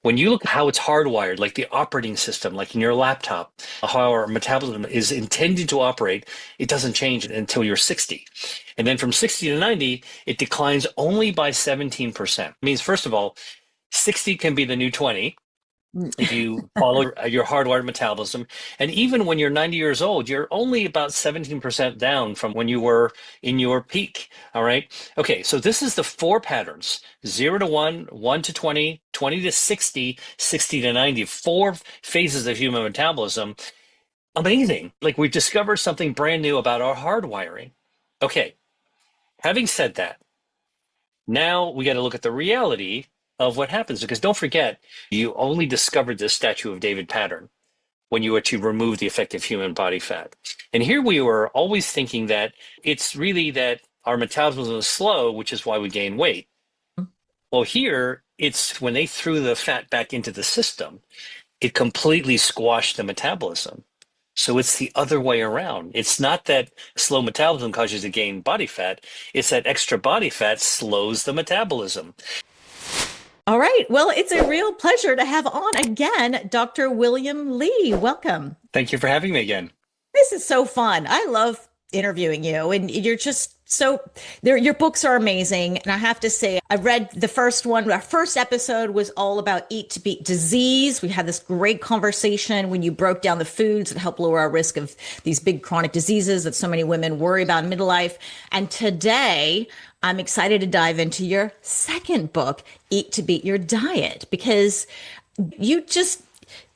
When you look at how it's hardwired, like the operating system, like in your laptop, how our metabolism is intended to operate, it doesn't change until you're 60. And then from 60 to 90, it declines only by 17%. It means, first of all, 60 can be the new 20 if you follow your hardwired metabolism. And even when you're 90 years old, you're only about 17% down from when you were in your peak. All right. Okay. So this is the four patterns: 0 to 1, 1 to 20, 20 to 60, 60 to 90, four phases of human metabolism. Amazing. Like we've discovered something brand new about our hardwiring. Okay. Having said that, now we got to look at the reality of what happens, because don't forget, you only discovered this Statue of David pattern when you were to remove the effective human body fat. And here we were always thinking that it's really that our metabolism is slow, which is why we gain weight. Well, here it's when they threw the fat back into the system, it completely squashed the metabolism. So it's the other way around. It's not that slow metabolism causes you to gain body fat. It's that extra body fat slows the metabolism. All right. Well, it's a real pleasure to have on again Dr. William Lee. Welcome. Thank you for having me again. This is so fun. I love interviewing you, and you're just so there. Your books are amazing. And I have to say, I read the first one. Our first episode was all about eat to beat disease. We had this great conversation when you broke down the foods that help lower our risk of these big chronic diseases that so many women worry about in midlife. And today, I'm excited to dive into your second book, Eat to Beat Your Diet, because you just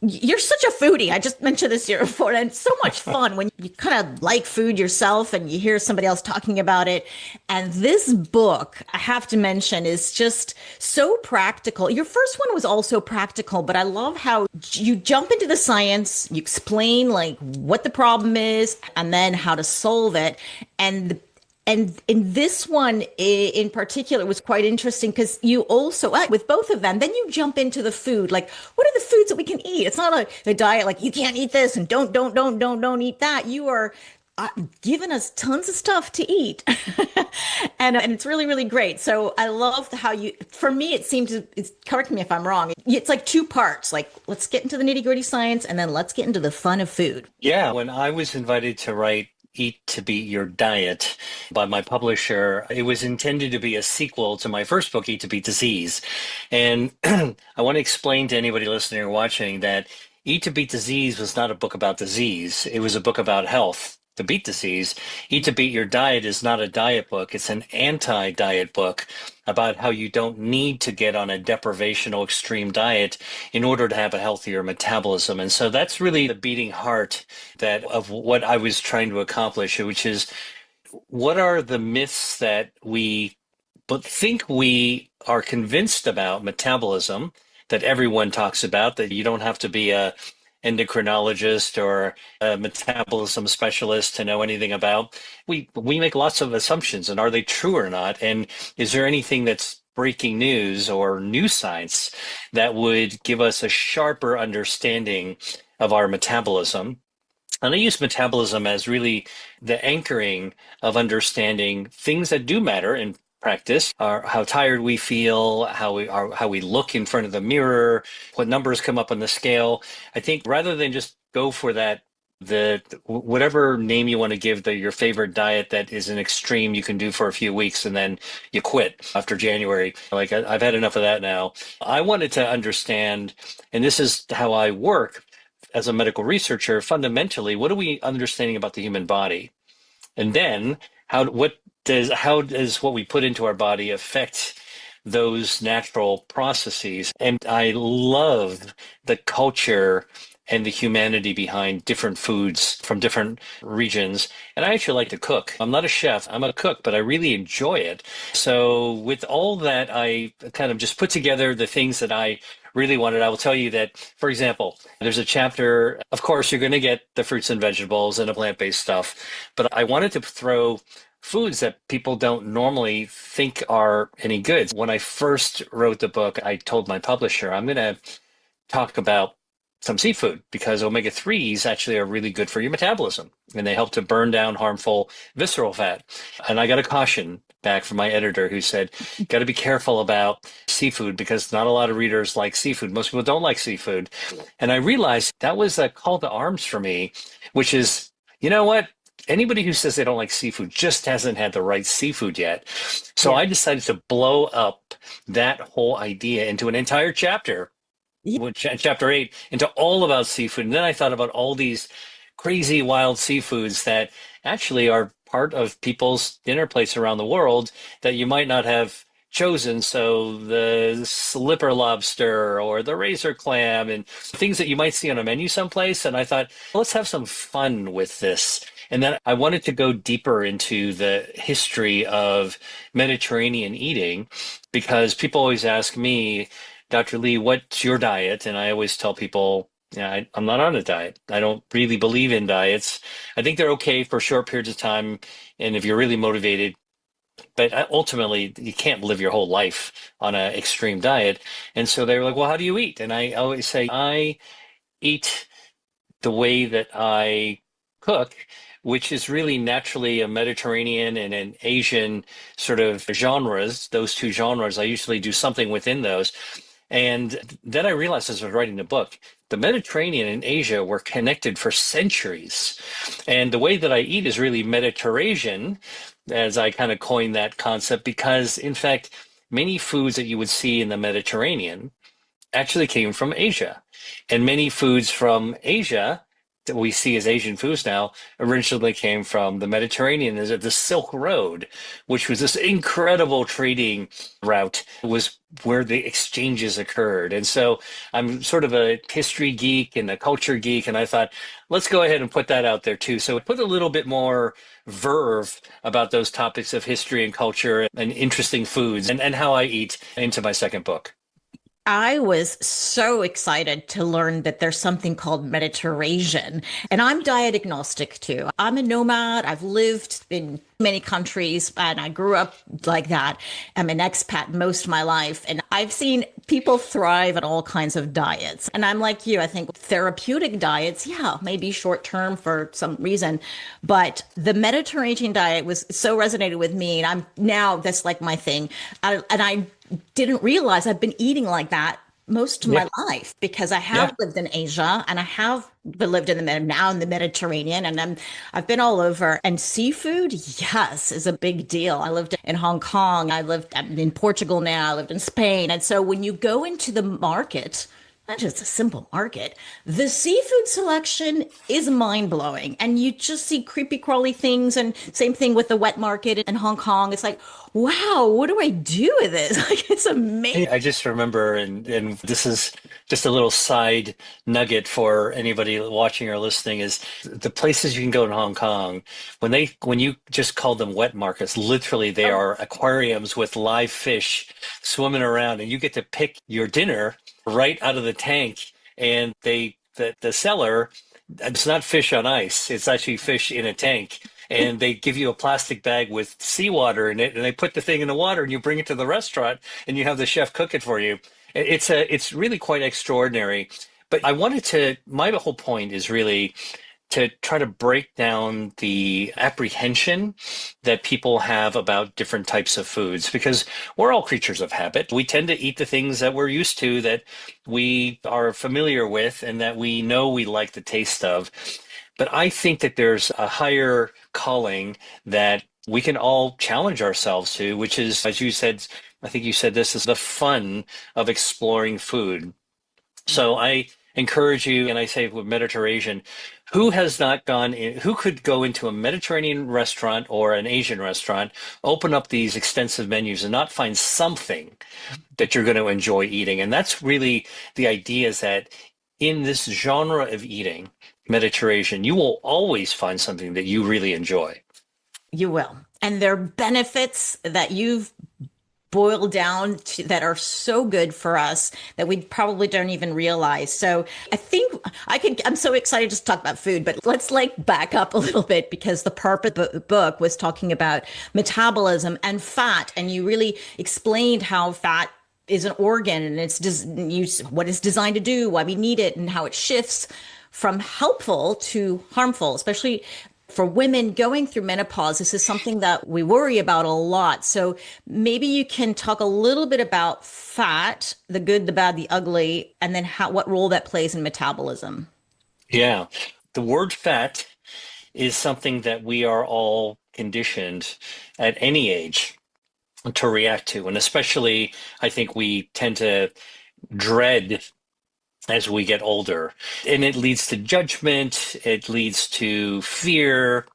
you're such a foodie. I just mentioned this here before, and it's so much fun when you kind of like food yourself and you hear somebody else talking about it. And this book, I have to mention, is just so practical. Your first one was also practical, but I love how you jump into the science, you explain like what the problem is and then how to solve it. And in this one in particular was quite interesting because you also, with both of them, then you jump into the food. Like, what are the foods that we can eat? It's not a diet like you can't eat this and don't eat that. You are giving us tons of stuff to eat. And it's really, really great. So I love how you, for me, it seems to, correct me if I'm wrong. It's like two parts. Like, let's get into the nitty gritty science and then let's get into the fun of food. Yeah, when I was invited to write Eat to Beat Your Diet by my publisher, it was intended to be a sequel to my first book, Eat to Beat Disease. And I want to explain to anybody listening or watching that Eat to Beat Disease was not a book about disease. It was a book about health to beat disease. Eat to Beat Your Diet is not a diet book. It's an anti-diet book about how you don't need to get on a deprivational extreme diet in order to have a healthier metabolism. And so that's really the beating heart that of what I was trying to accomplish, which is what are the myths that we think we are convinced about metabolism that everyone talks about, that you don't have to be a endocrinologist or a metabolism specialist to know anything about. We make lots of assumptions, and are they true or not? And is there anything that's breaking news or new science that would give us a sharper understanding of our metabolism? And I use metabolism as really the anchoring of understanding things that do matter in practice, are how tired we feel, how we look in front of the mirror, what numbers come up on the scale. I think rather than just go for that, the whatever name you want to give your favorite diet that is an extreme you can do for a few weeks and then you quit after January. Like I've had enough of that now. I wanted to understand, and this is how I work as a medical researcher, fundamentally, what are we understanding about the human body? And then how does what we put into our body affect those natural processes? And I love the culture and the humanity behind different foods from different regions. And I actually like to cook. I'm not a chef, I'm a cook, but I really enjoy it. So with all that, I kind of just put together the things that I really wanted. I will tell you that, for example, there's a chapter, of course, you're going to get the fruits and vegetables and the plant-based stuff, but I wanted to throw foods that people don't normally think are any good. When I first wrote the book, I told my publisher, I'm going to talk about some seafood because omega-3s actually are really good for your metabolism and they help to burn down harmful visceral fat. And I got a caution back from my editor who said, got to be careful about seafood because not a lot of readers like seafood. Most people don't like seafood. And I realized that was a call to arms for me, which is, you know what? Anybody who says they don't like seafood just hasn't had the right seafood yet. So Yeah. I decided to blow up that whole idea into an entire chapter, Yeah. chapter 8, into all about seafood. And then I thought about all these crazy wild seafoods that actually are part of people's dinner plates around the world that you might not have chosen. So the slipper lobster or the razor clam and things that you might see on a menu someplace. And I thought, let's have some fun with this. And then I wanted to go deeper into the history of Mediterranean eating because people always ask me, Dr. Lee, what's your diet? And I always tell people, yeah, I'm not on a diet. I don't really believe in diets. I think they're okay for short periods of time. And if you're really motivated, but ultimately you can't live your whole life on an extreme diet. And so they were like, well, how do you eat? And I always say, I eat the way that I cook, which is really naturally a Mediterranean and an Asian sort of genres, those two genres. I usually do something within those. And then I realized as I was writing the book, the Mediterranean and Asia were connected for centuries. And the way that I eat is really Mediterranean, as I kind of coined that concept, because in fact, many foods that you would see in the Mediterranean actually came from Asia. And many foods from Asia that we see as Asian foods now originally came from the Mediterranean. There's the Silk Road, which was this incredible trading route, was where the exchanges occurred. And so I'm sort of a history geek and a culture geek, and I thought, let's go ahead and put that out there too. So put a little bit more verve about those topics of history and culture and interesting foods and how I eat into my second book. I was so excited to learn that there's something called Mediterranean. And I'm diet agnostic too. I'm a nomad. I've lived in many countries and I grew up like that. I'm an expat most of my life. And I've seen people thrive on all kinds of diets. And I'm like you, I think therapeutic diets, yeah, maybe short term for some reason. But the Mediterranean diet was so resonated with me. And I'm now, that's like my thing. And I didn't realize I've been eating like that most of Yeah. my life because I have Yeah. lived in Asia and I have lived in now in the Mediterranean and I've been all over. And seafood, yes, is a big deal. I lived in Hong Kong. I'm in Portugal now. I lived in Spain. And so when you go into the market, not just a simple market, the seafood selection is mind blowing. And you just see creepy crawly things. And same thing with the wet market in Hong Kong. It's like, wow, what do I do with this? Like, it's amazing. I just remember, and this is just a little side nugget for anybody watching or listening, is the places you can go in Hong Kong, when you just call them wet markets, literally they are aquariums with live fish swimming around, and you get to pick your dinner right out of the tank, and the seller, it's not fish on ice, it's actually fish in a tank. And they give you a plastic bag with seawater in it, and they put the thing in the water, and you bring it to the restaurant, and you have the chef cook it for you. It's really quite extraordinary. But my whole point is really to try to break down the apprehension that people have about different types of foods, because we're all creatures of habit. We tend to eat the things that we're used to, that we are familiar with, and that we know we like the taste of. But I think that there's a higher calling that we can all challenge ourselves to, which is, as you said, I think you said this is the fun of exploring food. So I encourage you, and I say with Mediterranean, who has not gone in, who could go into a Mediterranean restaurant or an Asian restaurant, open up these extensive menus and not find something that you're going to enjoy eating? And that's really the idea, is that in this genre of eating, Mediterranean, you will always find something that you really enjoy. You will. And there are benefits that you've boiled down that are so good for us that we probably don't even realize. So I think I'm so excited to talk about food, but let's like back up a little bit because the purpose of the book was talking about metabolism and fat. And you really explained how fat is an organ and what it's designed to do, why we need it, and how it shifts from helpful to harmful, especially For women going through menopause, this is something that we worry about a lot. So maybe you can talk a little bit about fat, the good, the bad, the ugly, and then what role that plays in metabolism. Yeah. The word fat is something that we are all conditioned at any age to react to. And especially, I think we tend to dread as we get older. And it leads to judgment, it leads to fear,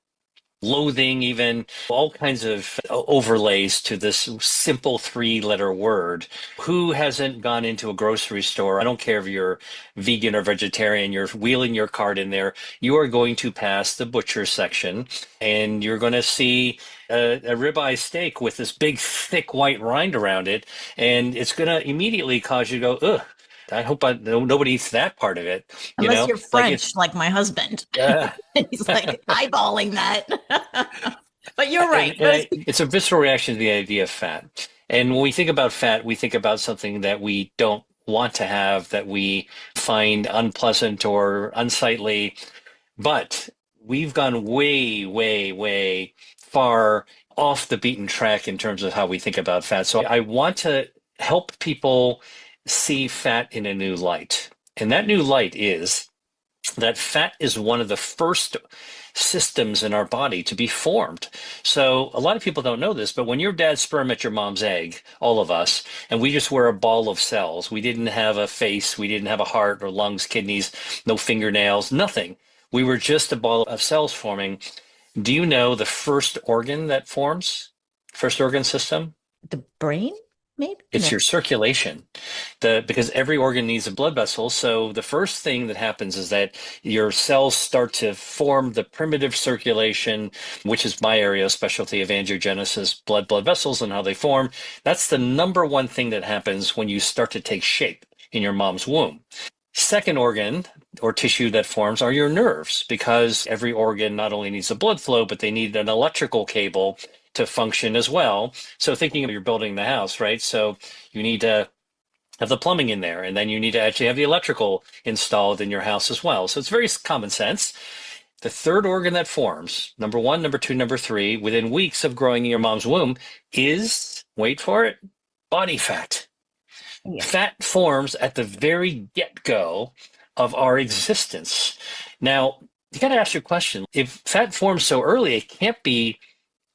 loathing, even all kinds of overlays to this simple three-letter word. Who hasn't gone into a grocery store? I don't care if you're vegan or vegetarian, you're wheeling your cart in there. You are going to pass the butcher section and you're going to see a ribeye steak with this big, thick white rind around it. And it's going to immediately cause you to go, ugh. I hope nobody eats that part of it. Unless you're Like it's, French, like my husband. uh, He's like eyeballing that. But you're right. it's a visceral reaction to the idea of fat. And when we think about fat, we think about something that we don't want to have, that we find unpleasant or unsightly. But we've gone way, way, way far off the beaten track in terms of how we think about fat. So I want to help people see fat in a new light. And that new light is that fat is one of the first systems in our body to be formed. So a lot of people don't know this, but when your dad's sperm met your mom's egg, all of us, and we just were a ball of cells, we didn't have a face, we didn't have a heart or lungs, kidneys, no fingernails, nothing. We were just a ball of cells forming. Do you know the first organ that forms? First organ system? The brain, maybe? It's No. your circulation. Because every organ needs a blood vessel. So the first thing that happens is that your cells start to form the primitive circulation, which is my area of specialty of angiogenesis, blood vessels and how they form. That's the number one thing that happens when you start to take shape in your mom's womb. Second organ or tissue that forms are your nerves, because every organ not only needs a blood flow, but they need an electrical cable to function as well. So thinking of you're building the house, right? So you need to have the plumbing in there, and then you need to actually have the electrical installed in your house as well. So it's very common sense. The third organ that forms, number one, number two, number three, within weeks of growing in your mom's womb is, wait for it, body fat. Yeah. Fat forms at the very get-go of our existence. Now, you got to ask your question. If fat forms so early, it can't be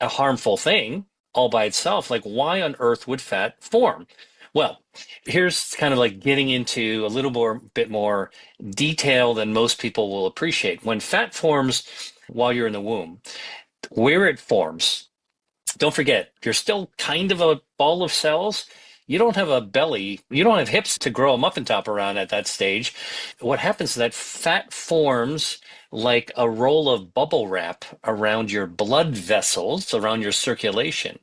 a harmful thing all by itself. Like, why on earth would fat form? Well, here's kind of like getting into a bit more detail than most people will appreciate. When fat forms while you're in the womb, where it forms, don't forget, you're still kind of a ball of cells. You don't have a belly, you don't have hips to grow a muffin top around at that stage. What happens is that fat forms like a roll of bubble wrap around your blood vessels, around your circulation.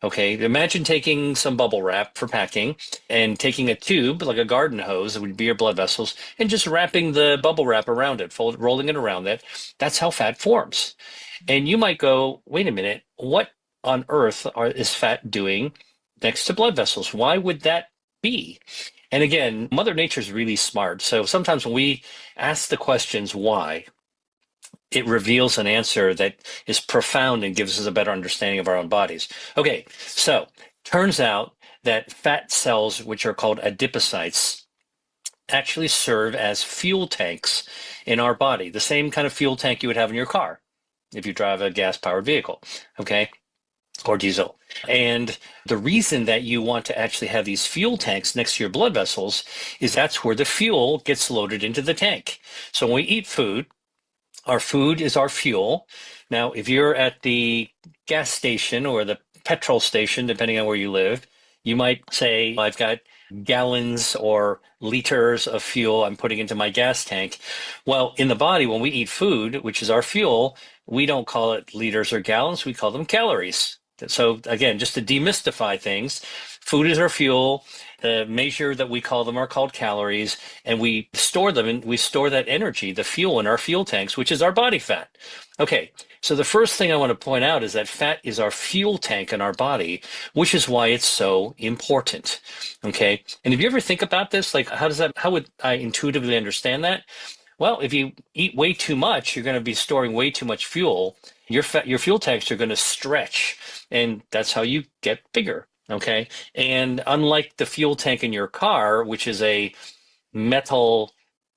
Okay, imagine taking some bubble wrap for packing and taking a tube, like a garden hose, that would be your blood vessels, and just wrapping the bubble wrap around it, rolling it around it. That's how fat forms. And you might go, wait a minute, what on earth is fat doing next to blood vessels? Why would that be? And again, Mother Nature is really smart. So sometimes when we ask the questions why, it reveals an answer that is profound and gives us a better understanding of our own bodies. Okay, so turns out that fat cells, which are called adipocytes, actually serve as fuel tanks in our body, the same kind of fuel tank you would have in your car if you drive a gas-powered vehicle, okay, or diesel. And the reason that you want to actually have these fuel tanks next to your blood vessels is that's where the fuel gets loaded into the tank. So when we eat food, our food is our fuel. Now, if you're at the gas station or the petrol station, depending on where you live, you might say, I've got gallons or liters of fuel I'm putting into my gas tank. Well, in the body, when we eat food, which is our fuel, we don't call it liters or gallons, we call them calories. So again, just to demystify things, food is our fuel. The measure that we call them are called calories, and we store them, and we store that energy, the fuel in our fuel tanks, which is our body fat. Okay, so the first thing I want to point out is that fat is our fuel tank in our body, which is why it's so important. Okay, and if you ever think about this, like how would I intuitively understand that? Well, if you eat way too much, you're going to be storing way too much fuel. Your fuel tanks are going to stretch, and that's how you get bigger. Okay. And unlike the fuel tank in your car, which is a metal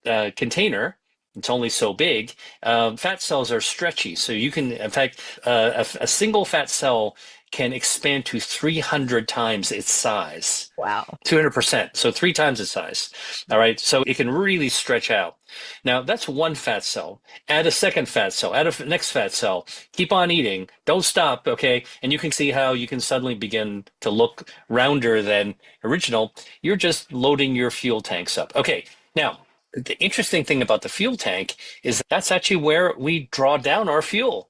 container, it's only so big. Fat cells are stretchy, so you can, in fact, a single fat cell can expand to 300 times its size. Wow. 200%. So three times its size. All right. So it can really stretch out. Now that's one fat cell. Add a second fat cell, add a next fat cell. Keep on eating. Don't stop. Okay. And you can see how you can suddenly begin to look rounder than original. You're just loading your fuel tanks up. Okay. Now, the interesting thing about the fuel tank is that's actually where we draw down our fuel.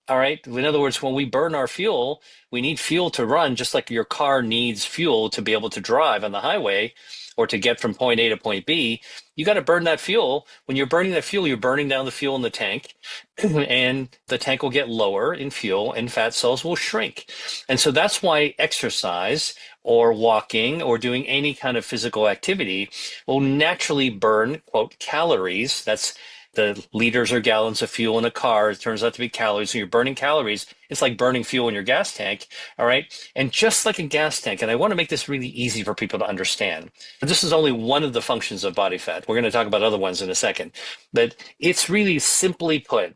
All right. In other words, when we burn our fuel, we need fuel to run, just like your car needs fuel to be able to drive on the highway or to get from point A to point B. You got to burn that fuel. When you're burning that fuel, you're burning down the fuel in the tank, and the tank will get lower in fuel and fat cells will shrink. And so that's why exercise or walking or doing any kind of physical activity will naturally burn, quote, calories. That's the liters or gallons of fuel in a car. It turns out to be calories. So you're burning calories. It's like burning fuel in your gas tank. All right. And just like a gas tank, and I want to make this really easy for people to understand. This is only one of the functions of body fat. We're going to talk about other ones in a second. But it's really simply put,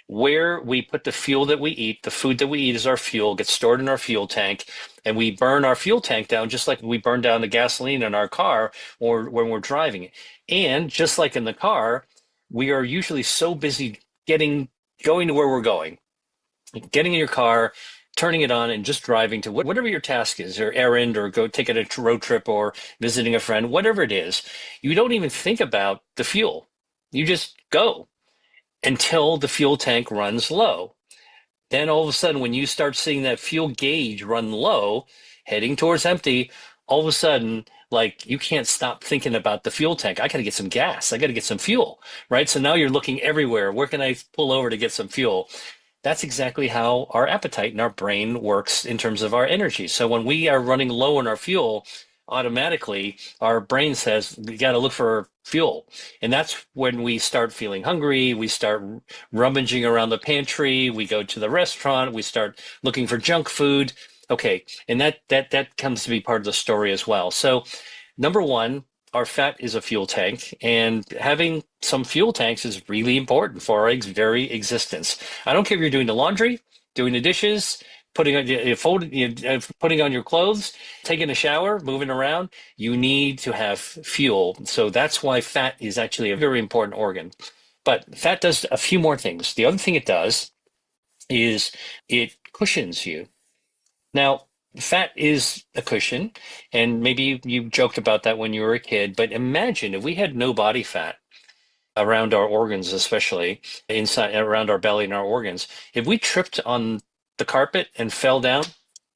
where we put the fuel that we eat, the food that we eat is our fuel, gets stored in our fuel tank, and we burn our fuel tank down just like we burn down the gasoline in our car or when we're driving it. And just like in the car, we are usually so busy going to where we're going, getting in your car, turning it on and just driving to whatever your task is, or errand, or go take it a road trip, or visiting a friend, whatever it is. You don't even think about the fuel. You just go until the fuel tank runs low. Then all of a sudden, when you start seeing that fuel gauge run low, heading towards empty, all of a sudden, like, you can't stop thinking about the fuel tank. I got to get some gas. I got to get some fuel, right? So now you're looking everywhere. Where can I pull over to get some fuel? That's exactly how our appetite and our brain works in terms of our energy. So when we are running low on our fuel, automatically our brain says, we got to look for fuel. And that's when we start feeling hungry. We start rummaging around the pantry. We go to the restaurant. We start looking for junk food. Okay, and that comes to be part of the story as well. So, number one, our fat is a fuel tank, and having some fuel tanks is really important for our very existence. I don't care if you're doing the laundry, doing the dishes, putting on your clothes, taking a shower, moving around. You need to have fuel. So that's why fat is actually a very important organ. But fat does a few more things. The other thing it does is it cushions you. Now, fat is a cushion, and maybe you joked about that when you were a kid, but imagine if we had no body fat around our organs, especially inside around our belly and our organs. If we tripped on the carpet and fell down,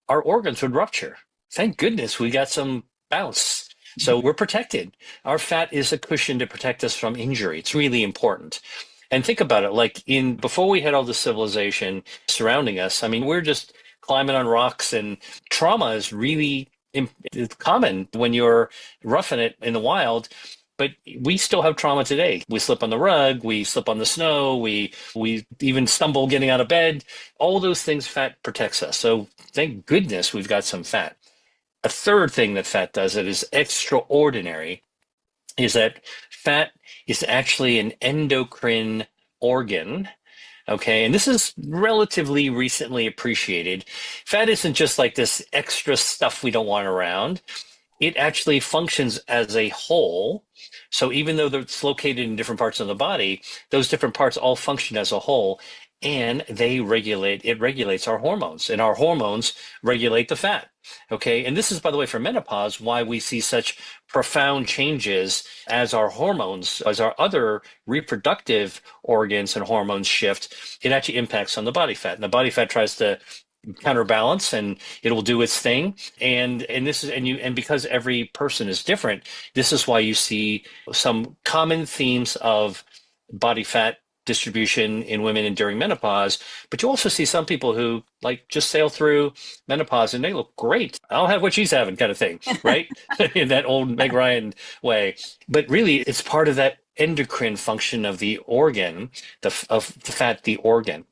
our organs would rupture. Thank goodness we got some bounce. So we're protected. Our fat is a cushion to protect us from injury. It's really important. And think about it, like before we had all the civilization surrounding us, I mean, we're just climbing on rocks, and trauma is really common when you're roughing it in the wild. But we still have trauma today. We slip on the rug, we slip on the snow, we even stumble getting out of bed. All those things, fat protects us. So thank goodness we've got some fat. A third thing that fat does that is extraordinary is that fat is actually an endocrine organ. Okay, and this is relatively recently appreciated. Fat isn't just like this extra stuff we don't want around. It actually functions as a whole. So even though it's located in different parts of the body, those different parts all function as a whole, and it regulates our hormones, and our hormones regulate the fat. Okay, and this is, by the way, for menopause, why we see such profound changes as our hormones, as our other reproductive organs and hormones shift. It actually impacts on the body fat, and the body fat tries to counterbalance, and it will do its thing. And because every person is different, this is why you see some common themes of body fat distribution in women and during menopause, but you also see some people who like just sail through menopause and they look great. I'll have what she's having kind of thing, right? In that old Meg Ryan way. But really, it's part of that endocrine function of the organ, of the fat, the organ.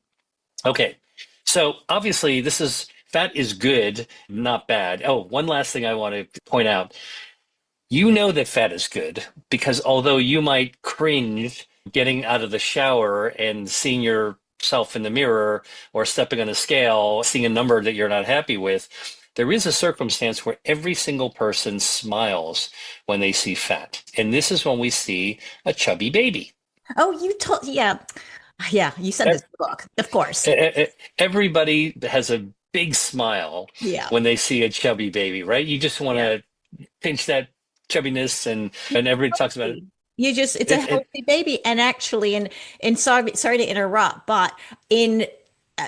Okay. So obviously, fat is good, not bad. Oh, one last thing I want to point out. You know that fat is good because although you might cringe getting out of the shower and seeing yourself in the mirror or stepping on a scale, seeing a number that you're not happy with, there is a circumstance where every single person smiles when they see fat. And this is when we see a chubby baby. Oh, yeah. Yeah, you said this in the book, of course. Everybody has a big smile Yeah. when they see a chubby baby, right? You just want Yeah. to pinch that chubbiness and everybody talks about it. It's a It healthy baby. And actually, and sorry to interrupt, but in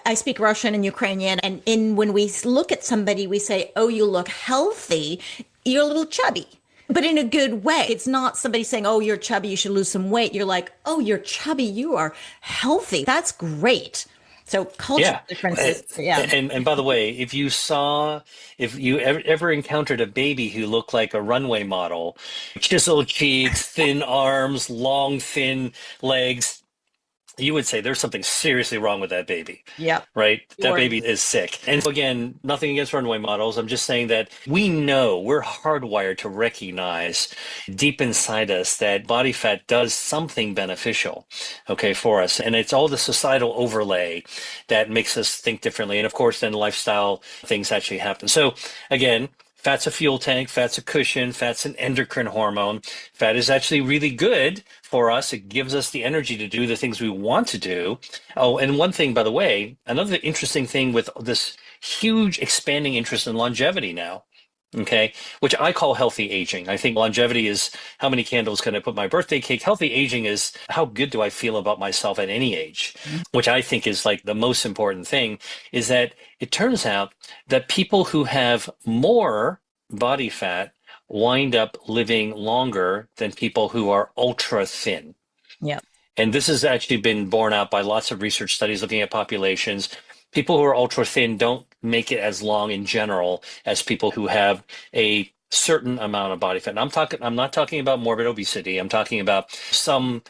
I speak Russian and Ukrainian, and when we look at somebody, we say, "Oh, you look healthy. You're a little chubby." But in a good way. It's not somebody saying, "Oh, you're chubby, you should lose some weight." You're like, "Oh, you're chubby, you are healthy." That's great. So cultural Yeah. differences, yeah. And by the way, if you ever encountered a baby who looked like a runway model, chiseled cheeks, thin arms, long, thin legs, you would say there's something seriously wrong with that baby, Yep. right? That Sure. baby is sick. And so again, nothing against runway models. I'm just saying that we know we're hardwired to recognize deep inside us that body fat does something beneficial, okay, for us. And it's all the societal overlay that makes us think differently. And of course, then lifestyle things actually happen. So again, fat's a fuel tank, fat's a cushion, fat's an endocrine hormone. Fat is actually really good for us. It gives us the energy to do the things we want to do. Oh, and one thing, by the way, another interesting thing with this huge expanding interest in longevity now, okay, which I call healthy aging. I think longevity is how many candles can I put in my birthday cake? Healthy aging is how good do I feel about myself at any age, which I think is like the most important thing, is that it turns out that people who have more body fat wind up living longer than people who are ultra thin. Yep. And this has actually been borne out by lots of research studies looking at populations. People who are ultra thin don't make it as long in general as people who have a certain amount of body fat. And I'm not talking about morbid obesity. I'm talking about some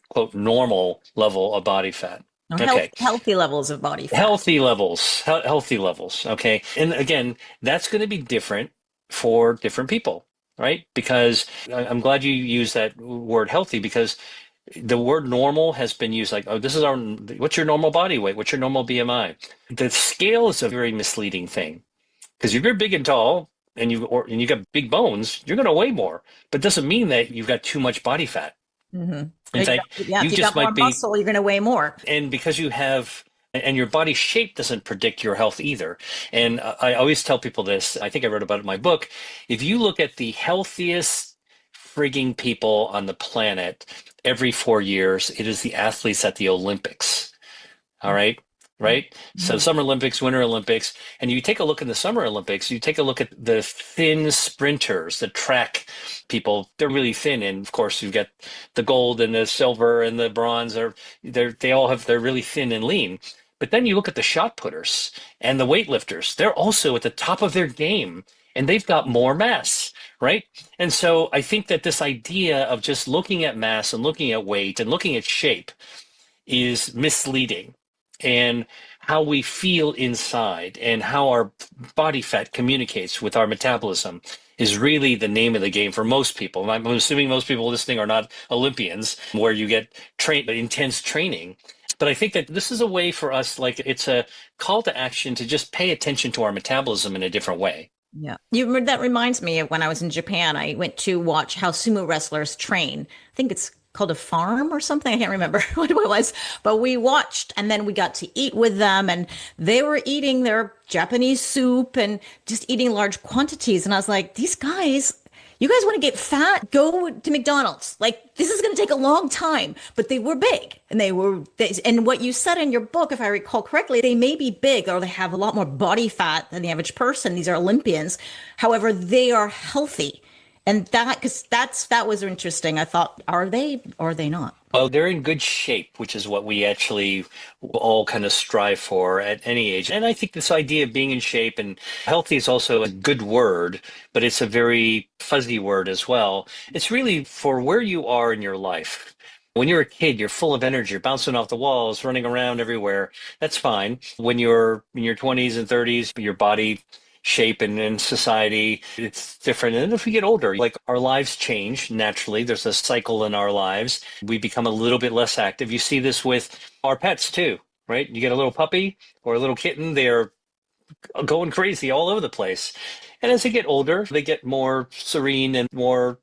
quote normal level of body fat. Or Okay. healthy levels of body fat. Healthy levels. Okay. And again, that's going to be different for different people, right? Because I'm glad you use that word healthy because the word normal has been used like, oh, what's your normal body weight? What's your normal BMI? The scale is a very misleading thing because if you're big and tall and you got big bones, you're going to weigh more, but doesn't mean that you've got too much body fat. Mm-hmm. In fact, Yeah, you if you just got more might be, muscle, you're going to weigh more. and because you have, and your body shape doesn't predict your health either. And I always tell people this, I think I wrote about it in my book. If you look at the healthiest frigging people on the planet every 4 years, it is the athletes at the Olympics. All right. Right. So Mhm. Summer Olympics, Winter Olympics, and you take a look in the Summer Olympics, you take a look at the thin sprinters, the track people, they're really thin. And of course, you've got the gold and the silver and the bronze they're really thin and lean. But then you look at the shot putters and the weightlifters, they're also at the top of their game and they've got more mass, right? And so I think that this idea of just looking at mass and looking at weight and looking at shape is misleading. And how we feel inside and how our body fat communicates with our metabolism is really the name of the game for most people. I'm assuming most people listening are not Olympians where you get intense training. But I think that this is a way for us, like it's a call to action to just pay attention to our metabolism in a different way. Yeah. That reminds me of when I was in Japan, I went to watch how sumo wrestlers train. I think it's called a farm or something. I can't remember what it was, but we watched and then we got to eat with them and they were eating their Japanese soup and just eating large quantities. And I was like, these guys, you guys want to get fat? Go to McDonald's. Like this is going to take a long time, but they were big and what you said in your book, if I recall correctly, they may be big or they have a lot more body fat than the average person. These are Olympians. However, they are healthy. And because that was interesting. I thought, are they or are they not? Oh, they're in good shape, which is what we actually all kind of strive for at any age. And I think this idea of being in shape and healthy is also a good word, but it's a very fuzzy word as well. It's really for where you are in your life. When you're a kid, you're full of energy, you're bouncing off the walls, running around everywhere. That's fine. When you're in your 20s and 30s, your body shape and in society, it's different. And if we get older, like our lives change naturally. There's a cycle in our lives. We become a little bit less active. You see this with our pets too, right? You get a little puppy or a little kitten, they're going crazy all over the place. And as they get older, they get more serene and more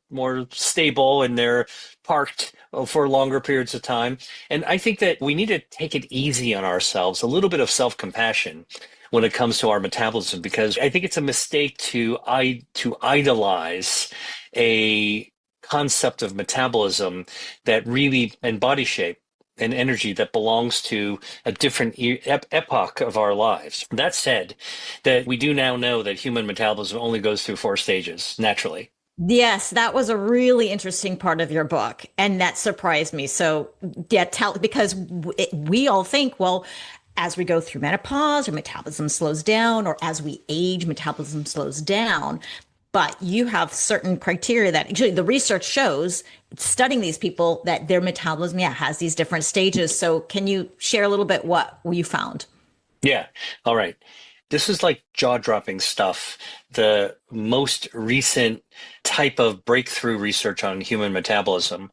stable, and they're parked for longer periods of time. And I think that we need to take it easy on ourselves, a little bit of self-compassion when it comes to our metabolism, because I think it's a mistake to idolize a concept of metabolism that really and body shape and energy that belongs to a different epoch of our lives. That said, that we do now know that human metabolism only goes through four stages naturally. Yes, that was a really interesting part of your book, and that surprised me. So, yeah, because we all think, well, as we go through menopause, our metabolism slows down, or as we age, metabolism slows down. But you have certain criteria that actually the research shows, studying these people, that their metabolism, yeah, has these different stages. So, can you share a little bit what you found? Yeah. All right. This is like jaw-dropping stuff. The most recent type of breakthrough research on human metabolism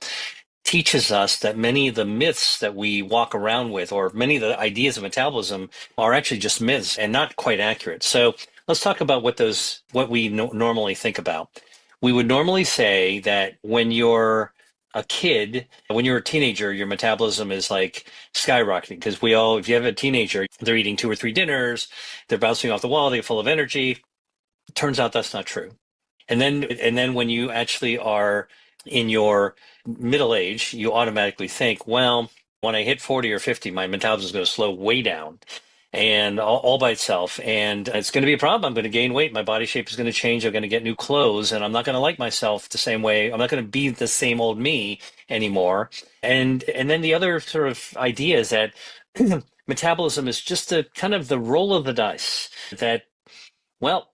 teaches us that many of the myths that we walk around with, or many of the ideas of metabolism, are actually just myths and not quite accurate. So let's talk about what we normally think about. We would normally say that when you're a kid, when you're a teenager, your metabolism is like skyrocketing because if you have a teenager, they're eating two or three dinners, they're bouncing off the wall, they're full of energy. Turns out that's not true. And then when you actually are in your middle age, you automatically think, well, when I hit 40 or 50, my metabolism is going to slow way down and all by itself. And it's going to be a problem. I'm going to gain weight. My body shape is going to change. I'm going to get new clothes and I'm not going to like myself the same way. I'm not going to be the same old me anymore. And then the other sort of idea is that metabolism is just a kind of the roll of the dice that, well,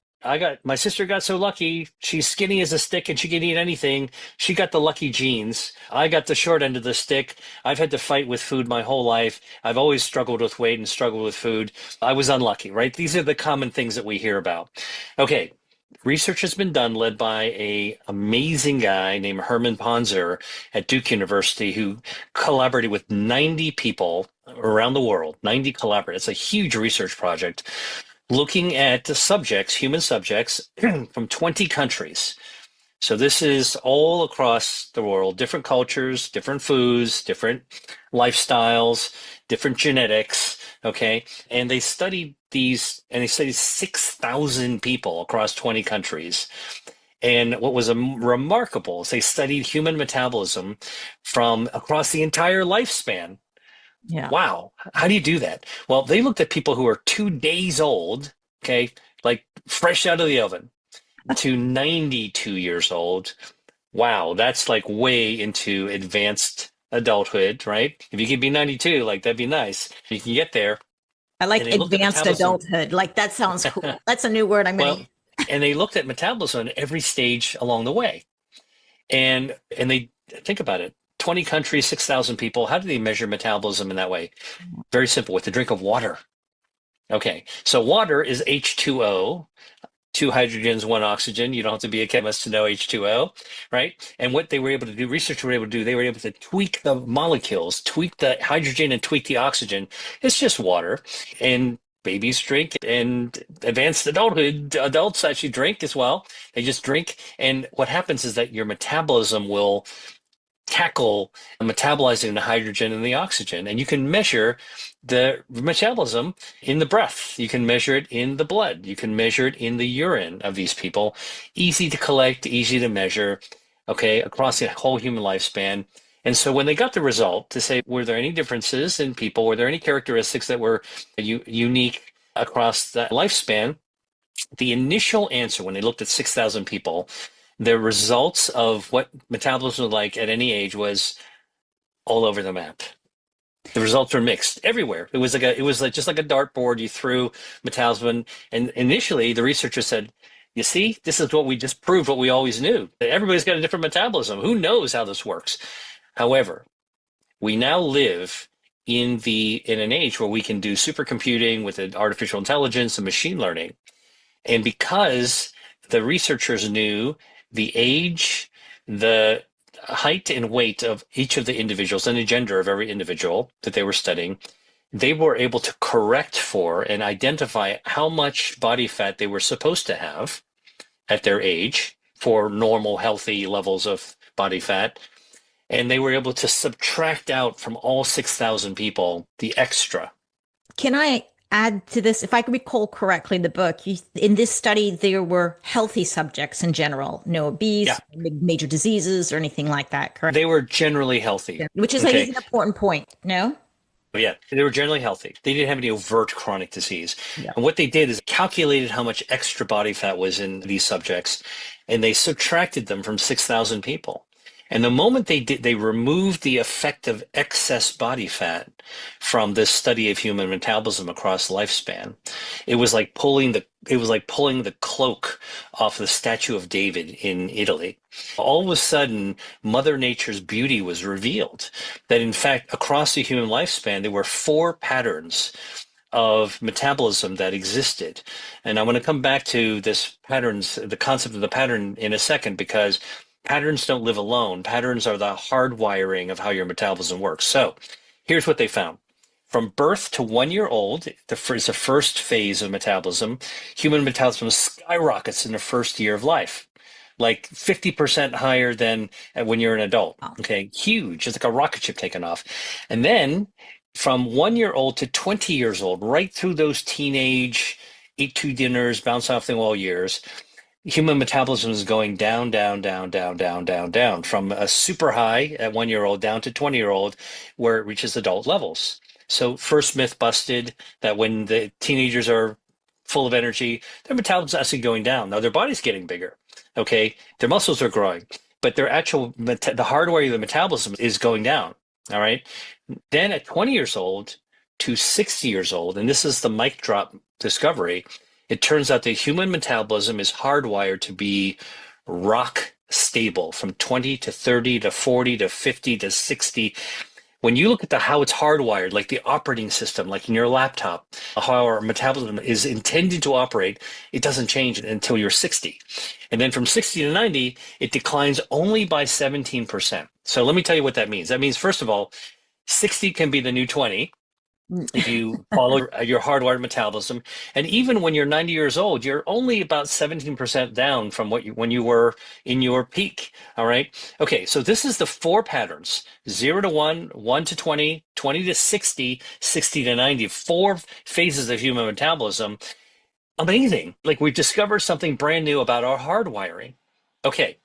my sister got so lucky. She's skinny as a stick and she can eat anything. She got the lucky genes. I got the short end of the stick. I've had to fight with food my whole life. I've always struggled with weight and struggled with food. I was unlucky, right? These are the common things that we hear about. Okay. Research has been done led by a amazing guy named Herman Ponzer at Duke University who collaborated with 90 people around the world, 90 collaborators. It's a huge research project looking at the subjects, human subjects from 20 countries. So this is all across the world, different cultures, different foods, different lifestyles, different genetics, okay? And they studied 6,000 people across 20 countries. And what was remarkable is they studied human metabolism from across the entire lifespan. Yeah. Wow. How do you do that? Well, they looked at people who are 2 days old, okay, like fresh out of the oven, to 92 years old. Wow, that's like way into advanced adulthood, right? If you could be 92, like that'd be nice. You can get there. I And like they looked at advanced metabolism. adulthood. Like that sounds cool. That's a new word I'm going Well, to. and they looked at metabolism at every stage along the way. And they think about it. 20 countries, 6,000 people. How do they measure metabolism in that way? Very simple, with a drink of water. Okay, so water is H2O, two hydrogens, one oxygen. You don't have to be a chemist to know H2O, right? And what they were able to do, researchers were able to do, they were able to tweak the molecules, tweak the hydrogen and tweak the oxygen. It's just water. And babies drink and advanced adults actually drink as well. They just drink. And what happens is that your metabolism will tackle metabolizing the hydrogen and the oxygen. And you can measure the metabolism in the breath. You can measure it in the blood. You can measure it in the urine of these people. Easy to collect, easy to measure, okay, across the whole human lifespan. And so when they got the result to say, were there any differences in people? Were there any characteristics that were unique across the lifespan? The initial answer when they looked at 6,000 people, the results of what metabolism was like at any age was all over the map. The results were mixed everywhere. It was like just like a dartboard. You threw metabolism, and initially the researchers said, "You see, this is what we just proved what we always knew. Everybody's got a different metabolism. Who knows how this works?" However, we now live in an age where we can do supercomputing with artificial intelligence and machine learning. And because the researchers knew the age, the height and weight of each of the individuals and the gender of every individual that they were studying, they were able to correct for and identify how much body fat they were supposed to have at their age for normal, healthy levels of body fat. And they were able to subtract out from all 6,000 people the extra. Can I add to this? If I can recall correctly, in the book, in this study, there were healthy subjects in general, no Yeah, obese, major diseases, or anything like that, correct? they were generally healthy. Yeah. Which is, I think, Okay. an important point. No? But yeah, they were generally healthy. They didn't have any overt chronic disease. Yeah. And what they did is calculated how much extra body fat was in these subjects, and they subtracted them from 6,000 people. And the moment they did, they removed the effect of excess body fat from this study of human metabolism across lifespan. It was like pulling the cloak off the statue of David in Italy. All of a sudden, Mother Nature's beauty was revealed. That in fact, across the human lifespan, there were four patterns of metabolism that existed. And I want to come back to the concept of the pattern in a second, because patterns don't live alone. Patterns are the hardwiring of how your metabolism works. So here's what they found. From birth to 1 year old, is the first phase of metabolism. Human metabolism skyrockets in the first year of life, like 50% higher than when you're an adult. Wow. Okay, huge. It's like a rocket ship taking off. And then from 1 year old to 20 years old, right through those teenage, eat two dinners, bounce off the wall years, human metabolism is going down, down, down, down, down, down, down from a super high at 1 year old down to 20 year old, where it reaches adult levels. So, first myth busted that when the teenagers are full of energy, their metabolism is actually going down. Now, their body's getting bigger. Okay. Their muscles are growing, but the hardware of the metabolism is going down. All right. Then at 20 years old to 60 years old, and this is the mic drop discovery, it turns out that human metabolism is hardwired to be rock stable from 20 to 30 to 40 to 50 to 60. When you look at how it's hardwired, like the operating system, like in your laptop, how our metabolism is intended to operate, it doesn't change until you're 60. And then from 60 to 90, it declines only by 17%. So let me tell you what that means. That means, first of all, 60 can be the new 20 if you follow your hardwired metabolism. And even when you're 90 years old, you're only about 17% down from when you were in your peak. All right. Okay. So this is the four patterns: 0 to 1, 1 to 20, 20 to 60, 60 to 90, four phases of human metabolism. Amazing. Like, we've discovered something brand new about our hardwiring. Okay.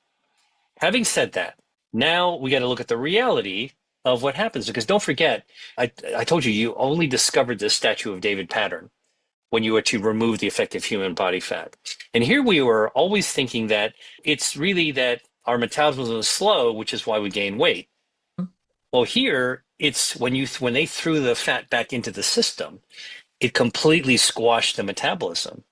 Having said that, now we got to look at the reality of what happens, because don't forget, I told you, you only discovered this Statue of David pattern when you actually remove the effective human body fat. And here we were always thinking that it's really that our metabolism is slow, which is why we gain weight. Well, here it's when they threw the fat back into the system, it completely squashed the metabolism.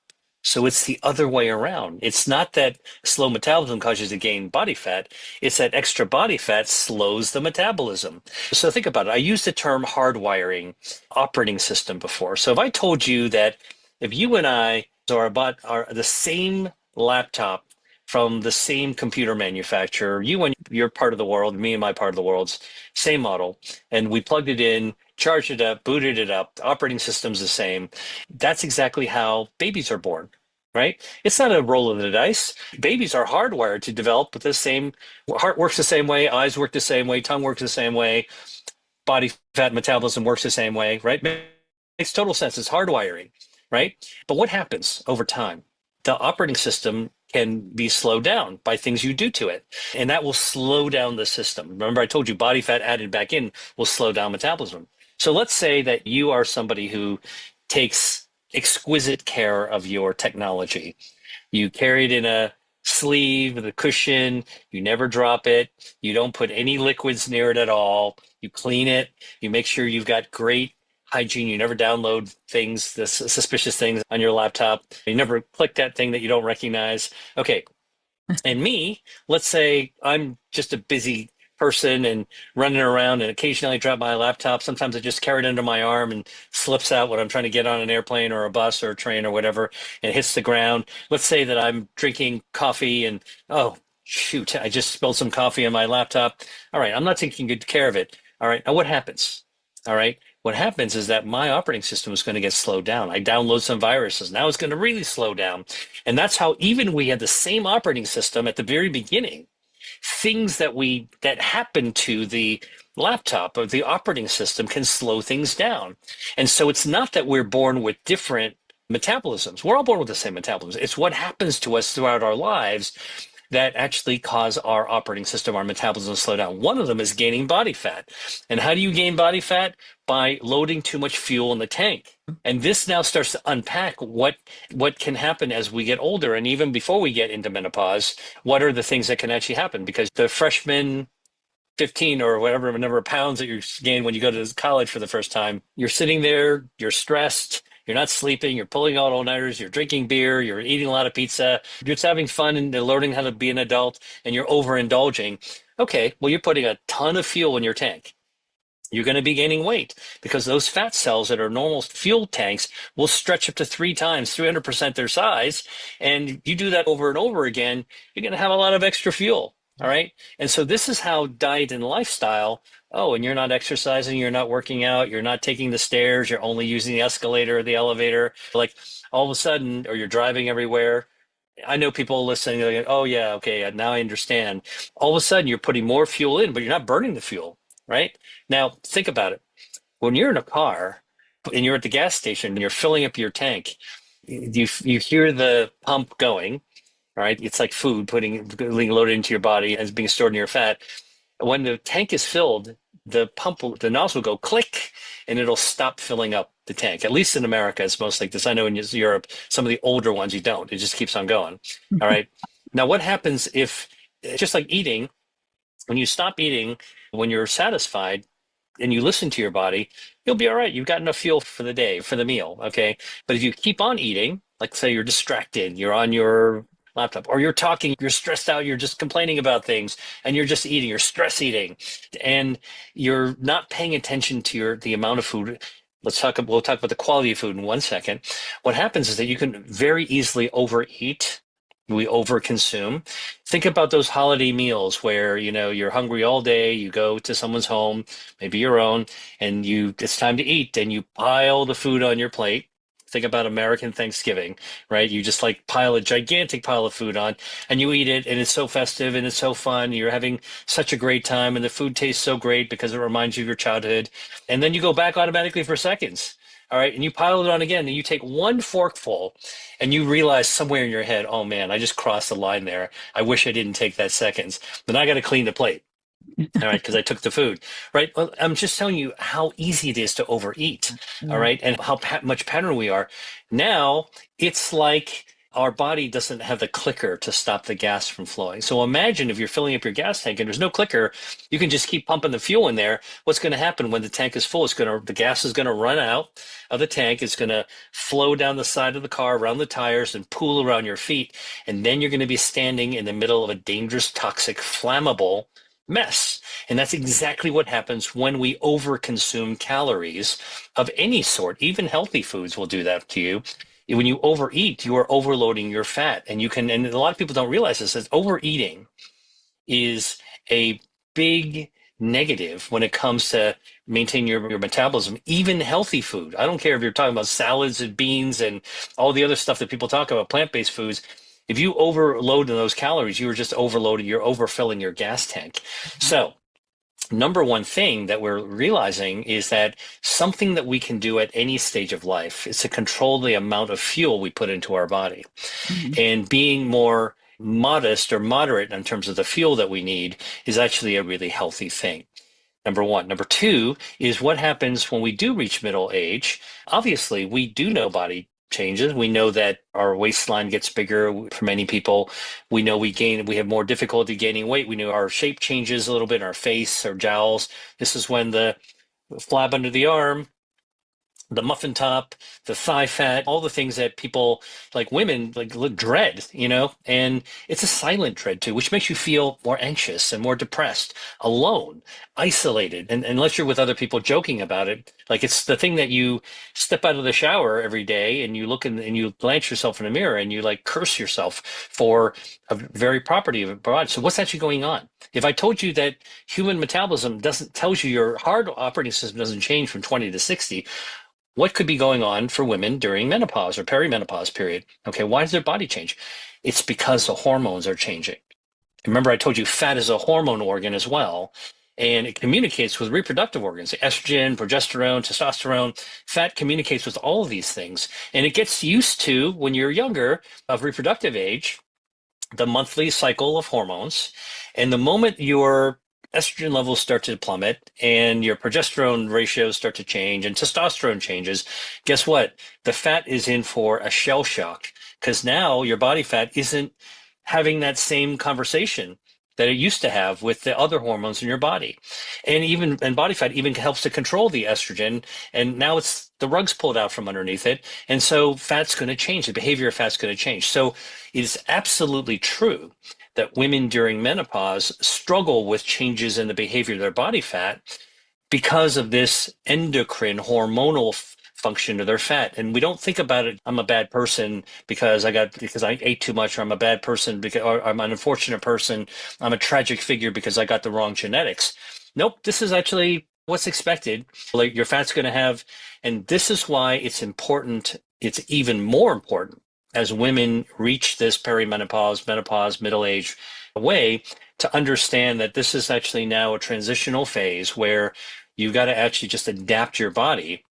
So it's the other way around. It's not that slow metabolism causes you to gain body fat. It's that extra body fat slows the metabolism. So think about it. I used the term hardwiring operating system before. So if I told you that if you and I are the same laptop from the same computer manufacturer, you and your part of the world, me and my part of the world's same model, and we plugged it in, charged it up, booted it up, the operating system's the same. That's exactly how babies are born, right? It's not a roll of the dice. Babies are hardwired to develop with the same, heart works the same way, eyes work the same way, tongue works the same way, body fat metabolism works the same way, right? Makes total sense. It's hardwiring, right? But what happens over time? The operating system can be slowed down by things you do to it, and that will slow down the system. Remember, I told you body fat added back in will slow down metabolism. So let's say that you are somebody who takes exquisite care of your technology. You carry it in a sleeve, the cushion. You never drop it. You don't put any liquids near it at all. You clean it. You make sure you've got great hygiene. You never download things, the suspicious things on your laptop. You never click that thing that you don't recognize. Okay, and me, let's say I'm just a busy person and running around and occasionally I drop my laptop. Sometimes I just carry it under my arm and slips out when I'm trying to get on an airplane or a bus or a train or whatever and hits the ground. Let's say that I'm drinking coffee and, oh, shoot, I just spilled some coffee on my laptop. All right, I'm not taking good care of it. All right, now what happens? All right. What happens is that my operating system is going to get slowed down. I download some viruses. Now it's going to really slow down. And that's how even we had the same operating system at the very beginning, things that happen to the laptop or the operating system can slow things down. And so it's not that we're born with different metabolisms. We're all born with the same metabolism. It's what happens to us throughout our lives that actually cause our operating system, our metabolism to slow down. One of them is gaining body fat. And how do you gain body fat? By loading too much fuel in the tank. And this now starts to unpack what can happen as we get older. And even before we get into menopause, what are the things that can actually happen? Because the freshman 15 or whatever number of pounds that you gain when you go to college for the first time, you're sitting there, you're stressed, you're not sleeping, you're pulling out all-nighters, you're drinking beer, you're eating a lot of pizza, you're just having fun and learning how to be an adult, and you're overindulging. Okay, well, you're putting a ton of fuel in your tank. You're going to be gaining weight because those fat cells that are normal fuel tanks will stretch up to 300% their size. And you do that over and over again, you're going to have a lot of extra fuel. All right. And so this is how diet and lifestyle. Oh, and you're not exercising, you're not working out, you're not taking the stairs, you're only using the escalator or the elevator. Like all of a sudden, or you're driving everywhere. I know people listening, they're like, oh, yeah, okay, now I understand. All of a sudden, you're putting more fuel in, but you're not burning the fuel, right? Now, think about it. When you're in a car and you're at the gas station and you're filling up your tank, you hear the pump going, right? It's like food being loaded into your body and being stored in your fat. When the tank is filled, the nozzle will go click and it'll stop filling up the tank. At least in America, it's most like this. I know in Europe, some of the older ones you don't. It just keeps on going. All right. Now, what happens if, just like eating, when you stop eating, when you're satisfied and you listen to your body, you'll be all right. You've got enough fuel for the day, for the meal. Okay. But if you keep on eating, like say you're distracted, you're on your laptop, or you're talking, you're stressed out, you're just complaining about things, and you're just eating, you're stress eating, and you're not paying attention to the amount of food. We'll talk about the quality of food in 1 second. What happens is that you can very easily overeat. We overconsume. Think about those holiday meals where, you're hungry all day, you go to someone's home, maybe your own, and it's time to eat, and you pile the food on your plate. Think about American Thanksgiving, right? You just like pile a gigantic pile of food on and you eat it, and it's so festive and it's so fun. You're having such a great time and the food tastes so great because it reminds you of your childhood. And then you go back automatically for seconds. All right. And you pile it on again and you take one forkful and you realize somewhere in your head, oh man, I just crossed the line there. I wish I didn't take that seconds. Then I got to clean the plate. All right, because I took the food, right? Well, I'm just telling you how easy it is to overeat, all right, and how much pattern we are. Now, it's like our body doesn't have the clicker to stop the gas from flowing. So imagine if you're filling up your gas tank and there's no clicker, you can just keep pumping the fuel in there. What's going to happen when the tank is full? The gas is going to run out of the tank. It's going to flow down the side of the car, around the tires, and pool around your feet. And then you're going to be standing in the middle of a dangerous, toxic, flammable mess. And that's exactly what happens when we overconsume calories of any sort. Even healthy foods will do that to you. When you overeat, you are overloading your fat. And a lot of people don't realize this, that overeating is a big negative when it comes to maintain your metabolism, even healthy food. I don't care if you're talking about salads and beans and all the other stuff that people talk about, plant-based foods. If you overload in those calories, you are just overloaded. You're overfilling your gas tank. So number one thing that we're realizing is that something that we can do at any stage of life is to control the amount of fuel we put into our body. And being more modest or moderate in terms of the fuel that we need is actually a really healthy thing. Number one. Number two is what happens when we do reach middle age. Obviously, we do know body changes. We know that our waistline gets bigger for many people. We know we have more difficulty gaining weight. We know our shape changes a little bit, our face, our jowls. This is when the flab under the arm, the muffin top, the thigh fat, all the things that people like women like dread, and it's a silent dread too, which makes you feel more anxious and more depressed, alone, isolated. And unless you're with other people joking about it, like it's the thing that you step out of the shower every day and you look and you glance yourself in the mirror and you like curse yourself for a very property of it. So what's actually going on? If I told you that human metabolism tells you your heart operating system doesn't change from 20 to 60, what could be going on for women during menopause or perimenopause period? Okay, why does their body change? It's because the hormones are changing. Remember, I told you fat is a hormone organ as well, and it communicates with reproductive organs, estrogen, progesterone, testosterone. Fat communicates with all of these things, and it gets used to, when you're younger, of reproductive age, the monthly cycle of hormones. And the moment your estrogen levels start to plummet and your progesterone ratios start to change and testosterone changes, guess what? The fat is in for a shell shock, because now your body fat isn't having that same conversation that it used to have with the other hormones in your body. And body fat even helps to control the estrogen. And now it's the rug's pulled out from underneath it. And so fat's going to change. The behavior of fat's going to change. So it is absolutely true that women during menopause struggle with changes in the behavior of their body fat because of this endocrine hormonal function of their fat. And we don't think about it, I'm a bad person because I ate too much, or I'm a bad person because, or I'm an unfortunate person, I'm a tragic figure because I got the wrong genetics. Nope, this is actually what's expected. Like your fat's going to have, and this is why it's important. It's even more important as women reach this perimenopause, menopause, middle age way, to understand that this is actually now a transitional phase where you've got to actually just adapt your body,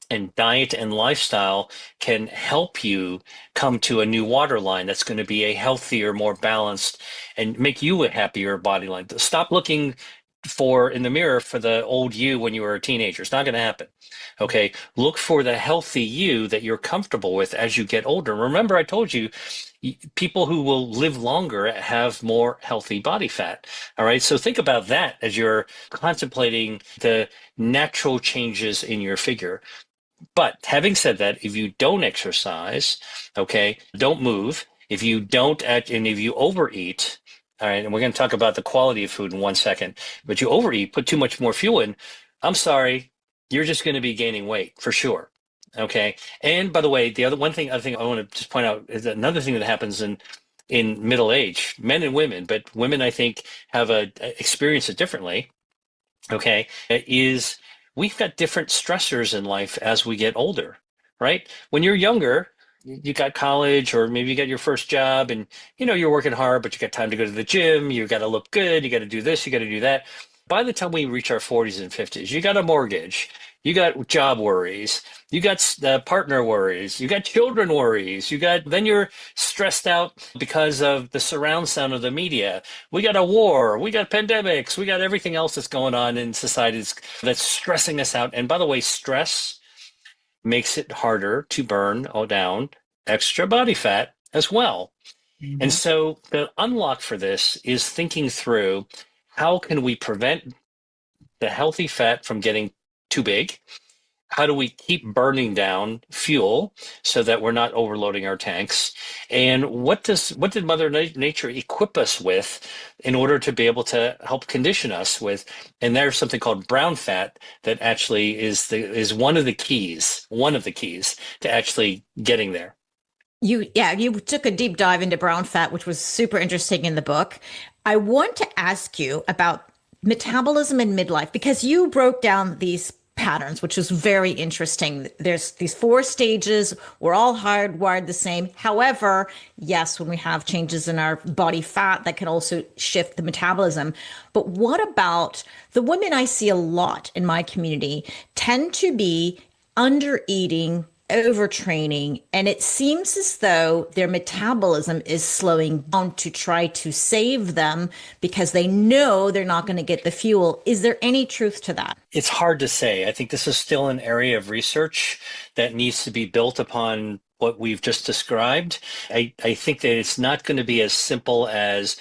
and diet and lifestyle can help you come to a new waterline that's going to be a healthier, more balanced, and make you a happier body line. Stop looking in the mirror for the old you when you were a teenager. It's not going to happen. Okay. Look for the healthy you that you're comfortable with as you get older. Remember, I told you, people who will live longer have more healthy body fat. All right. So think about that as you're contemplating the natural changes in your figure. But having said that, if you don't exercise, okay, don't move, if you don't act, and if you overeat, all right, and we're going to talk about the quality of food in 1 second, but you overeat, put too much more fuel in, I'm sorry, you're just going to be gaining weight for sure. Okay. And by the way, other thing I want to just point out is another thing that happens in middle age, men and women, but women, I think, experience it differently. Okay, is we've got different stressors in life as we get older, right? When you're younger, you got college, or maybe you got your first job, and you're working hard, but you got time to go to the gym, you got to look good, you got to do this, you got to do that. By the time we reach our 40s and 50s, you got a mortgage, you got job worries, you got partner worries, you got children worries, then you're stressed out because of the surround sound of the media. We got a war, we got pandemics, we got everything else that's going on in society that's stressing us out. And by the way, stress makes it harder to burn down extra body fat as well. Mm-hmm. And so the unlock for this is thinking through, how can we prevent the healthy fat from getting too big? How do we keep burning down fuel so that we're not overloading our tanks? And what did Mother Nature equip us with in order to be able to help condition us with? And there's something called brown fat that actually is one of the keys to actually getting there. You took a deep dive into brown fat, which was super interesting in the book. I want to ask you about metabolism in midlife, because you broke down these patterns, which is very interesting. There's these 4 stages. We're all hardwired the same. However, yes, when we have changes in our body fat, that can also shift the metabolism. But what about the women I see a lot in my community tend to be under eating, overtraining, and it seems as though their metabolism is slowing down to try to save them because they know they're not going to get the fuel. Is there any truth to that? It's hard to say. I think this is still an area of research that needs to be built upon what we've just described. I think that it's not going to be as simple as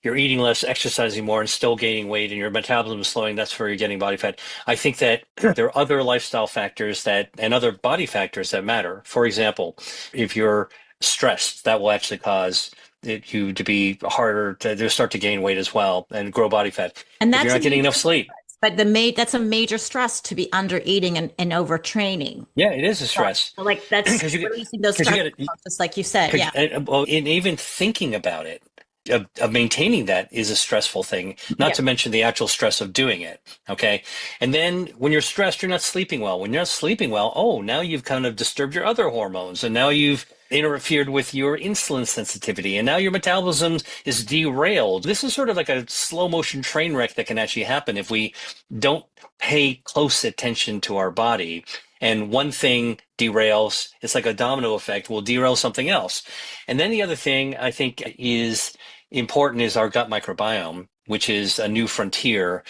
you're eating less, exercising more, and still gaining weight, and your metabolism is slowing. That's where you're getting body fat. I think that there are other lifestyle factors that and other body factors that matter. For example, if you're stressed, that will actually cause you to be harder to start to gain weight as well and grow body fat. And If you're that's a not getting major enough sleep, stress. But that's a major stress to be under eating and overtraining. yeah, it is a So, stress like that's because releasing those because you stress got to hormones, just like you said. because Yeah. well, in even thinking about it, of maintaining that is a stressful thing, not Yeah. to mention the actual stress of doing it. Okay. And then when you're stressed, you're not sleeping well. When you're not sleeping well, oh, now you've kind of disturbed your other hormones. And now you've interfered with your insulin sensitivity. And now your metabolism is derailed. This is sort of like a slow motion train wreck that can actually happen if we don't pay close attention to our body. And one thing derails, it's like a domino effect, will derail something else. And then the other thing I think is important is our gut microbiome, which is a new frontier.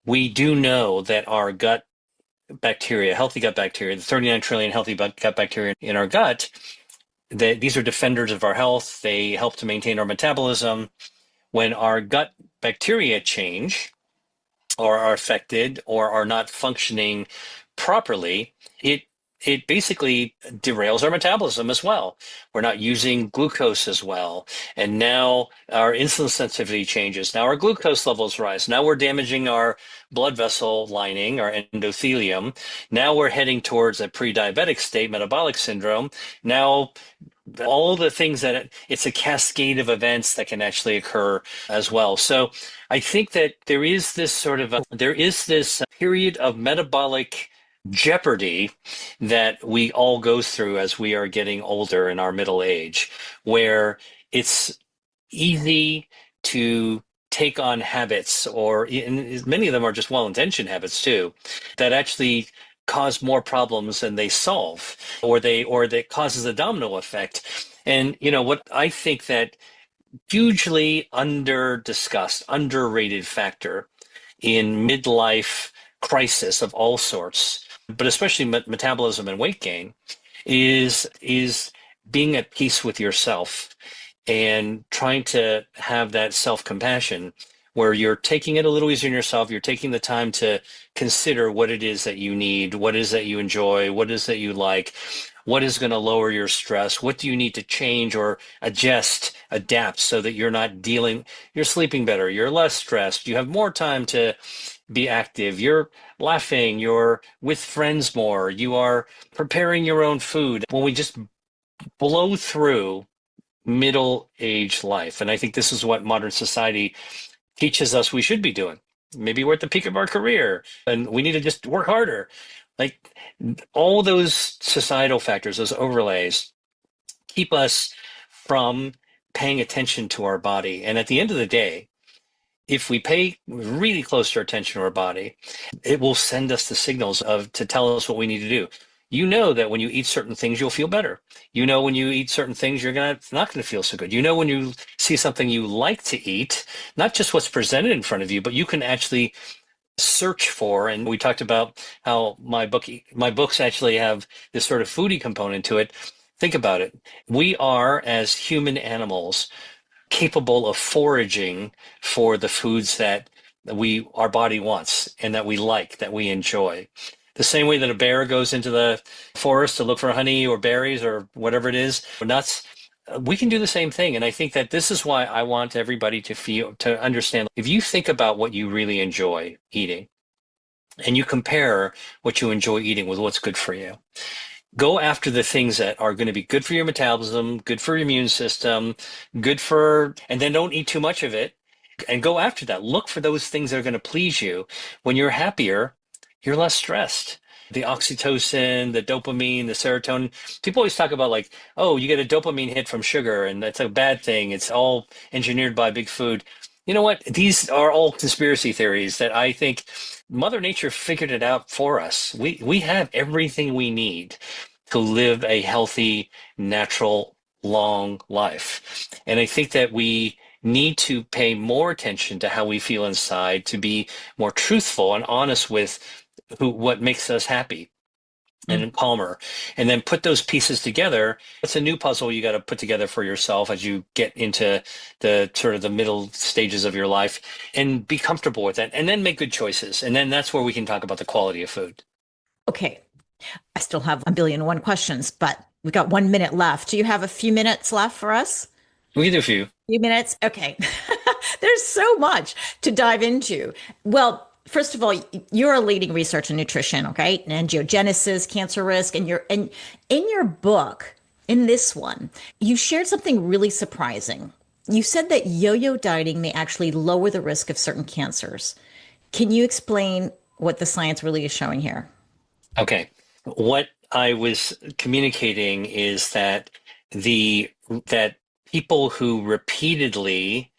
We do know that our gut bacteria, healthy gut bacteria, the 39 trillion healthy gut bacteria in our gut, that these are defenders of our health. They help to maintain our metabolism. When our gut bacteria change, or are affected or are not functioning properly, it it basically derails our metabolism as well. We're not using glucose as well. And now our insulin sensitivity changes. Now our glucose levels rise. Now we're damaging our blood vessel lining, our endothelium. Now we're heading towards a pre-diabetic state, metabolic syndrome. Now all the things that it's a cascade of events that can actually occur as well. So I think that there is this there is this period of metabolic jeopardy that we all go through as we are getting older in our middle age, where it's easy to take on habits, or and many of them are just well-intentioned habits too, that actually cause more problems than they solve, or that causes a domino effect. And what I think that hugely under discussed, underrated factor in midlife crisis of all sorts, but especially metabolism and weight gain, is being at peace with yourself and trying to have that self-compassion where you're taking it a little easier on yourself. You're taking the time to consider what it is that you need, what it is that you enjoy, what it is that you like, what is going to lower your stress, what do you need to change or adjust, adapt so that you're sleeping better, you're less stressed, you have more time to be active, you're laughing, you're with friends more, you are preparing your own food. When we just blow through middle age life. And I think this is what modern society teaches us we should be doing. Maybe we're at the peak of our career and we need to just work harder. Like all those societal factors, those overlays keep us from paying attention to our body. And at the end of the day, if we pay really close to our attention to our body, it will send us the signals to tell us what we need to do. You know that when you eat certain things, you'll feel better. You know when you eat certain things, not gonna feel so good. You know when you see something you like to eat, not just what's presented in front of you, but you can actually search for. And we talked about how my books actually have this sort of foodie component to it. Think about it. We are, as human animals, capable of foraging for the foods that our body wants and that we like, that we enjoy. The same way that a bear goes into the forest to look for honey or berries or whatever it is, or nuts, we can do the same thing. And I think that this is why I want everybody to understand. If you think about what you really enjoy eating and you compare what you enjoy eating with what's good for you, go after the things that are going to be good for your metabolism, good for your immune system, and then don't eat too much of it and go after that. Look for those things that are going to please you. When you're happier, you're less stressed. The oxytocin, the dopamine, the serotonin. People always talk about like, oh, you get a dopamine hit from sugar and that's a bad thing. It's all engineered by big food. You know what? These are all conspiracy theories that I think Mother Nature figured it out for us. We have everything we need to live a healthy, natural, long life. And I think that we need to pay more attention to how we feel inside, to be more truthful and honest with what makes us happy. Mm. and calmer, and then put those pieces together. It's a new puzzle you got to put together for yourself as you get into the sort of the middle stages of your life, and be comfortable with it, and then make good choices. And then that's where we can talk about the quality of food. Okay. I still have a billion and one questions, but we got 1 minute left. Do you have a few minutes left for us? We can do a few. Few minutes? Okay. There's so much to dive into. Well, first of all, you're a leading researcher in nutrition, okay? And angiogenesis, cancer risk, and in your book, in this one, you shared something really surprising. You said that yo-yo dieting may actually lower the risk of certain cancers. Can you explain what the science really is showing here? Okay. What I was communicating is that the that people who repeatedly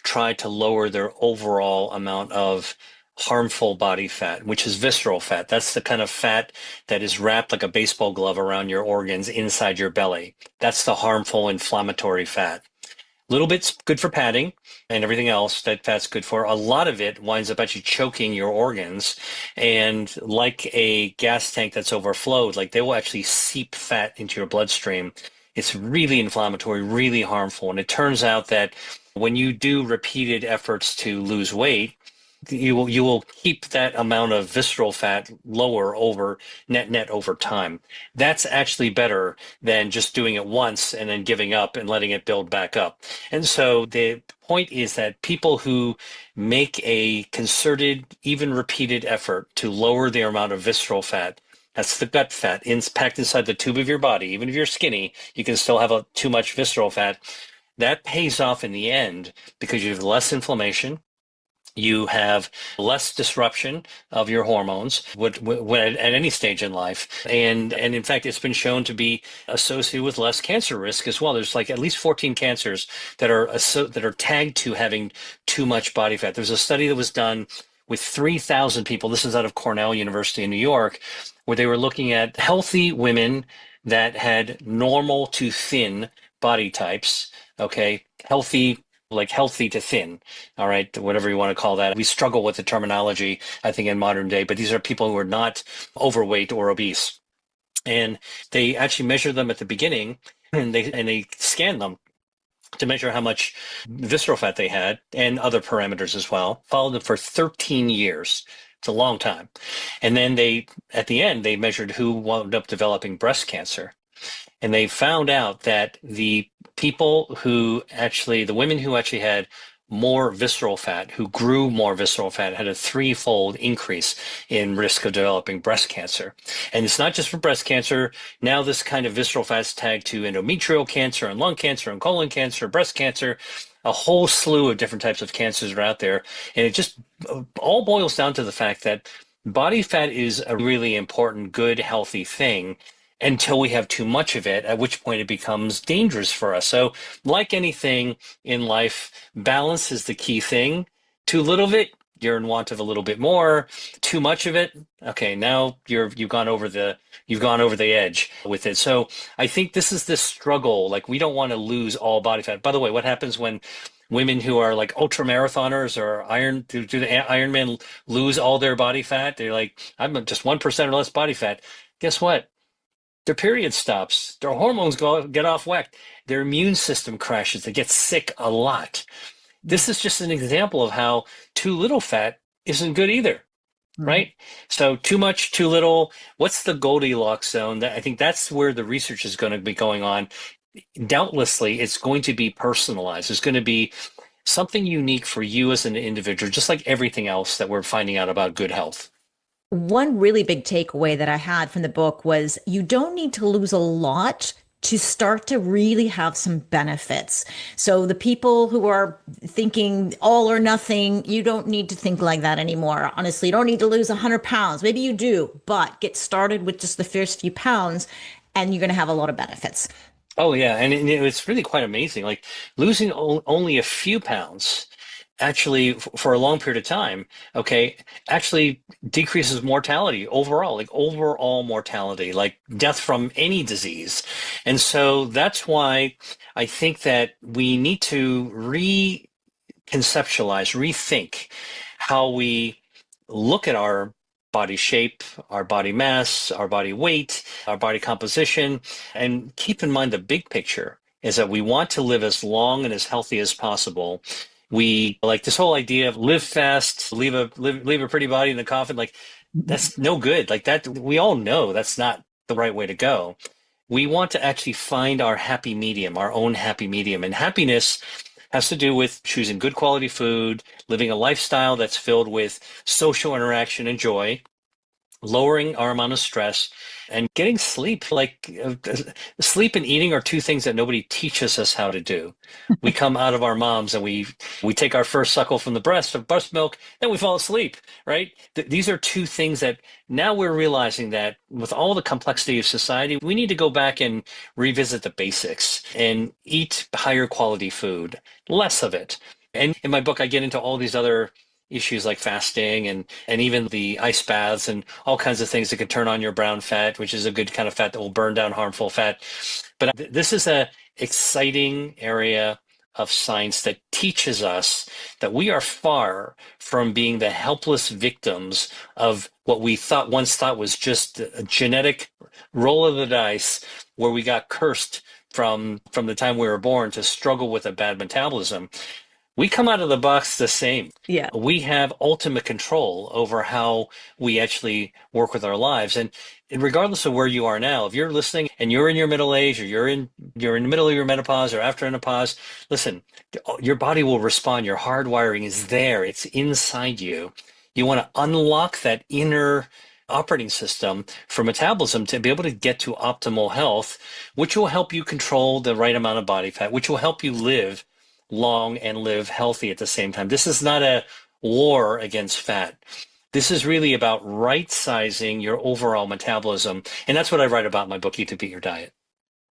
try to lower their overall amount of harmful body fat, which is visceral fat. That's the kind of fat that is wrapped like a baseball glove around your organs inside your belly. That's the harmful inflammatory fat. Little bit's good for padding and everything else that fat's good for. A lot of it winds up actually choking your organs. And like a gas tank that's overflowed, like they will actually seep fat into your bloodstream. It's really inflammatory, really harmful. And it turns out that when you do repeated efforts to lose weight, you will keep that amount of visceral fat lower over net over time. That's actually better than just doing it once and then giving up and letting it build back up. And so the point is that people who make a concerted, even repeated effort to lower their amount of visceral fat, that's the gut fat packed inside the tube of your body. Even if you're skinny, you can still have too much visceral fat. That pays off in the end because you have less inflammation, you have less disruption of your hormones at any stage in life. And in fact, it's been shown to be associated with less cancer risk as well. There's like at least 14 cancers that are tagged to having too much body fat. There's a study that was done with 3,000 people. This is out of Cornell University in New York, where they were looking at healthy women that had normal to thin body types. Okay, healthy to thin, all right, whatever you want to call that. We struggle with the terminology, I think, in modern day, but these are people who are not overweight or obese. And they actually measure them at the beginning, and they scan them to measure how much visceral fat they had and other parameters as well. Followed them for 13 years. It's a long time. And then at the end, they measured who wound up developing breast cancer. And they found out that the women who actually had more visceral fat, who grew more visceral fat, had a threefold increase in risk of developing breast cancer. And it's not just for breast cancer. Now this kind of visceral fat is tagged to endometrial cancer and lung cancer and colon cancer, breast cancer. A whole slew of different types of cancers are out there. And it just all boils down to the fact that body fat is a really important, good, healthy thing until we have too much of it, at which point it becomes dangerous for us. So, like anything in life, balance is the key thing. Too little of it, you're in want of a little bit more. Too much of it, okay, now you've gone over the edge with it. So I think this is this struggle. Like, we don't want to lose all body fat. By the way, what happens when women who are like ultra marathoners or do the Ironman lose all their body fat? They're like, I'm just 1% or less body fat. Guess what? Their period stops, their hormones get off whack, their immune system crashes, they get sick a lot. This is just an example of how too little fat isn't good either, Mhm. right? So too much, too little. What's the Goldilocks zone? I think that's where the research is going to be going on. Doubtlessly, it's going to be personalized. It's going to be something unique for you as an individual, just like everything else that we're finding out about good health. One really big takeaway that I had from the book was you don't need to lose a lot to start to really have some benefits. So the people who are thinking all or nothing, you don't need to think like that anymore. Honestly, you don't need to lose 100 pounds. Maybe you do, but get started with just the first few pounds and you're going to have a lot of benefits. Oh yeah, and it's really quite amazing. Like losing only a few pounds, actually for a long period of time, okay, actually decreases mortality overall, like overall mortality, like death from any disease. And so that's why I think that we need to reconceptualize, rethink how we look at our body shape, our body mass, our body weight, our body composition. And keep in mind the big picture is that we want to live as long and as healthy as possible. We like this whole idea of live fast, leave a pretty body in the coffin. Like that's no good. Like that, we all know that's not the right way to go. We want to actually find our happy medium, our own happy medium. And happiness has to do with choosing good quality food, living a lifestyle that's filled with social interaction and joy, lowering our amount of stress, and getting sleep. Sleep and eating are two things that nobody teaches us how to do. We come out of our moms and we take our first suckle from the breast of breast milk, then we fall asleep, right? These are two things that now we're realizing that with all the complexity of society, we need to go back and revisit the basics and eat higher quality food, less of it. And in my book, I get into all these other issues like fasting and even the ice baths and all kinds of things that can turn on your brown fat, which is a good kind of fat that will burn down harmful fat. But this is a exciting area of science that teaches us that we are far from being the helpless victims of what we once thought was just a genetic roll of the dice where we got cursed from the time we were born to struggle with a bad metabolism. We come out of the box the same. Yeah. We have ultimate control over how we actually work with our lives. And regardless of where you are now, if you're listening and you're in your middle age or you're in the middle of your menopause or after menopause, listen, your body will respond. Your hardwiring is there. It's inside you. You want to unlock that inner operating system for metabolism to be able to get to optimal health, which will help you control the right amount of body fat, which will help you live long and live healthy at the same time. This is not a war against fat. This is really about right sizing your overall metabolism. And that's what I write about in my book, Eat to Beat Your Diet.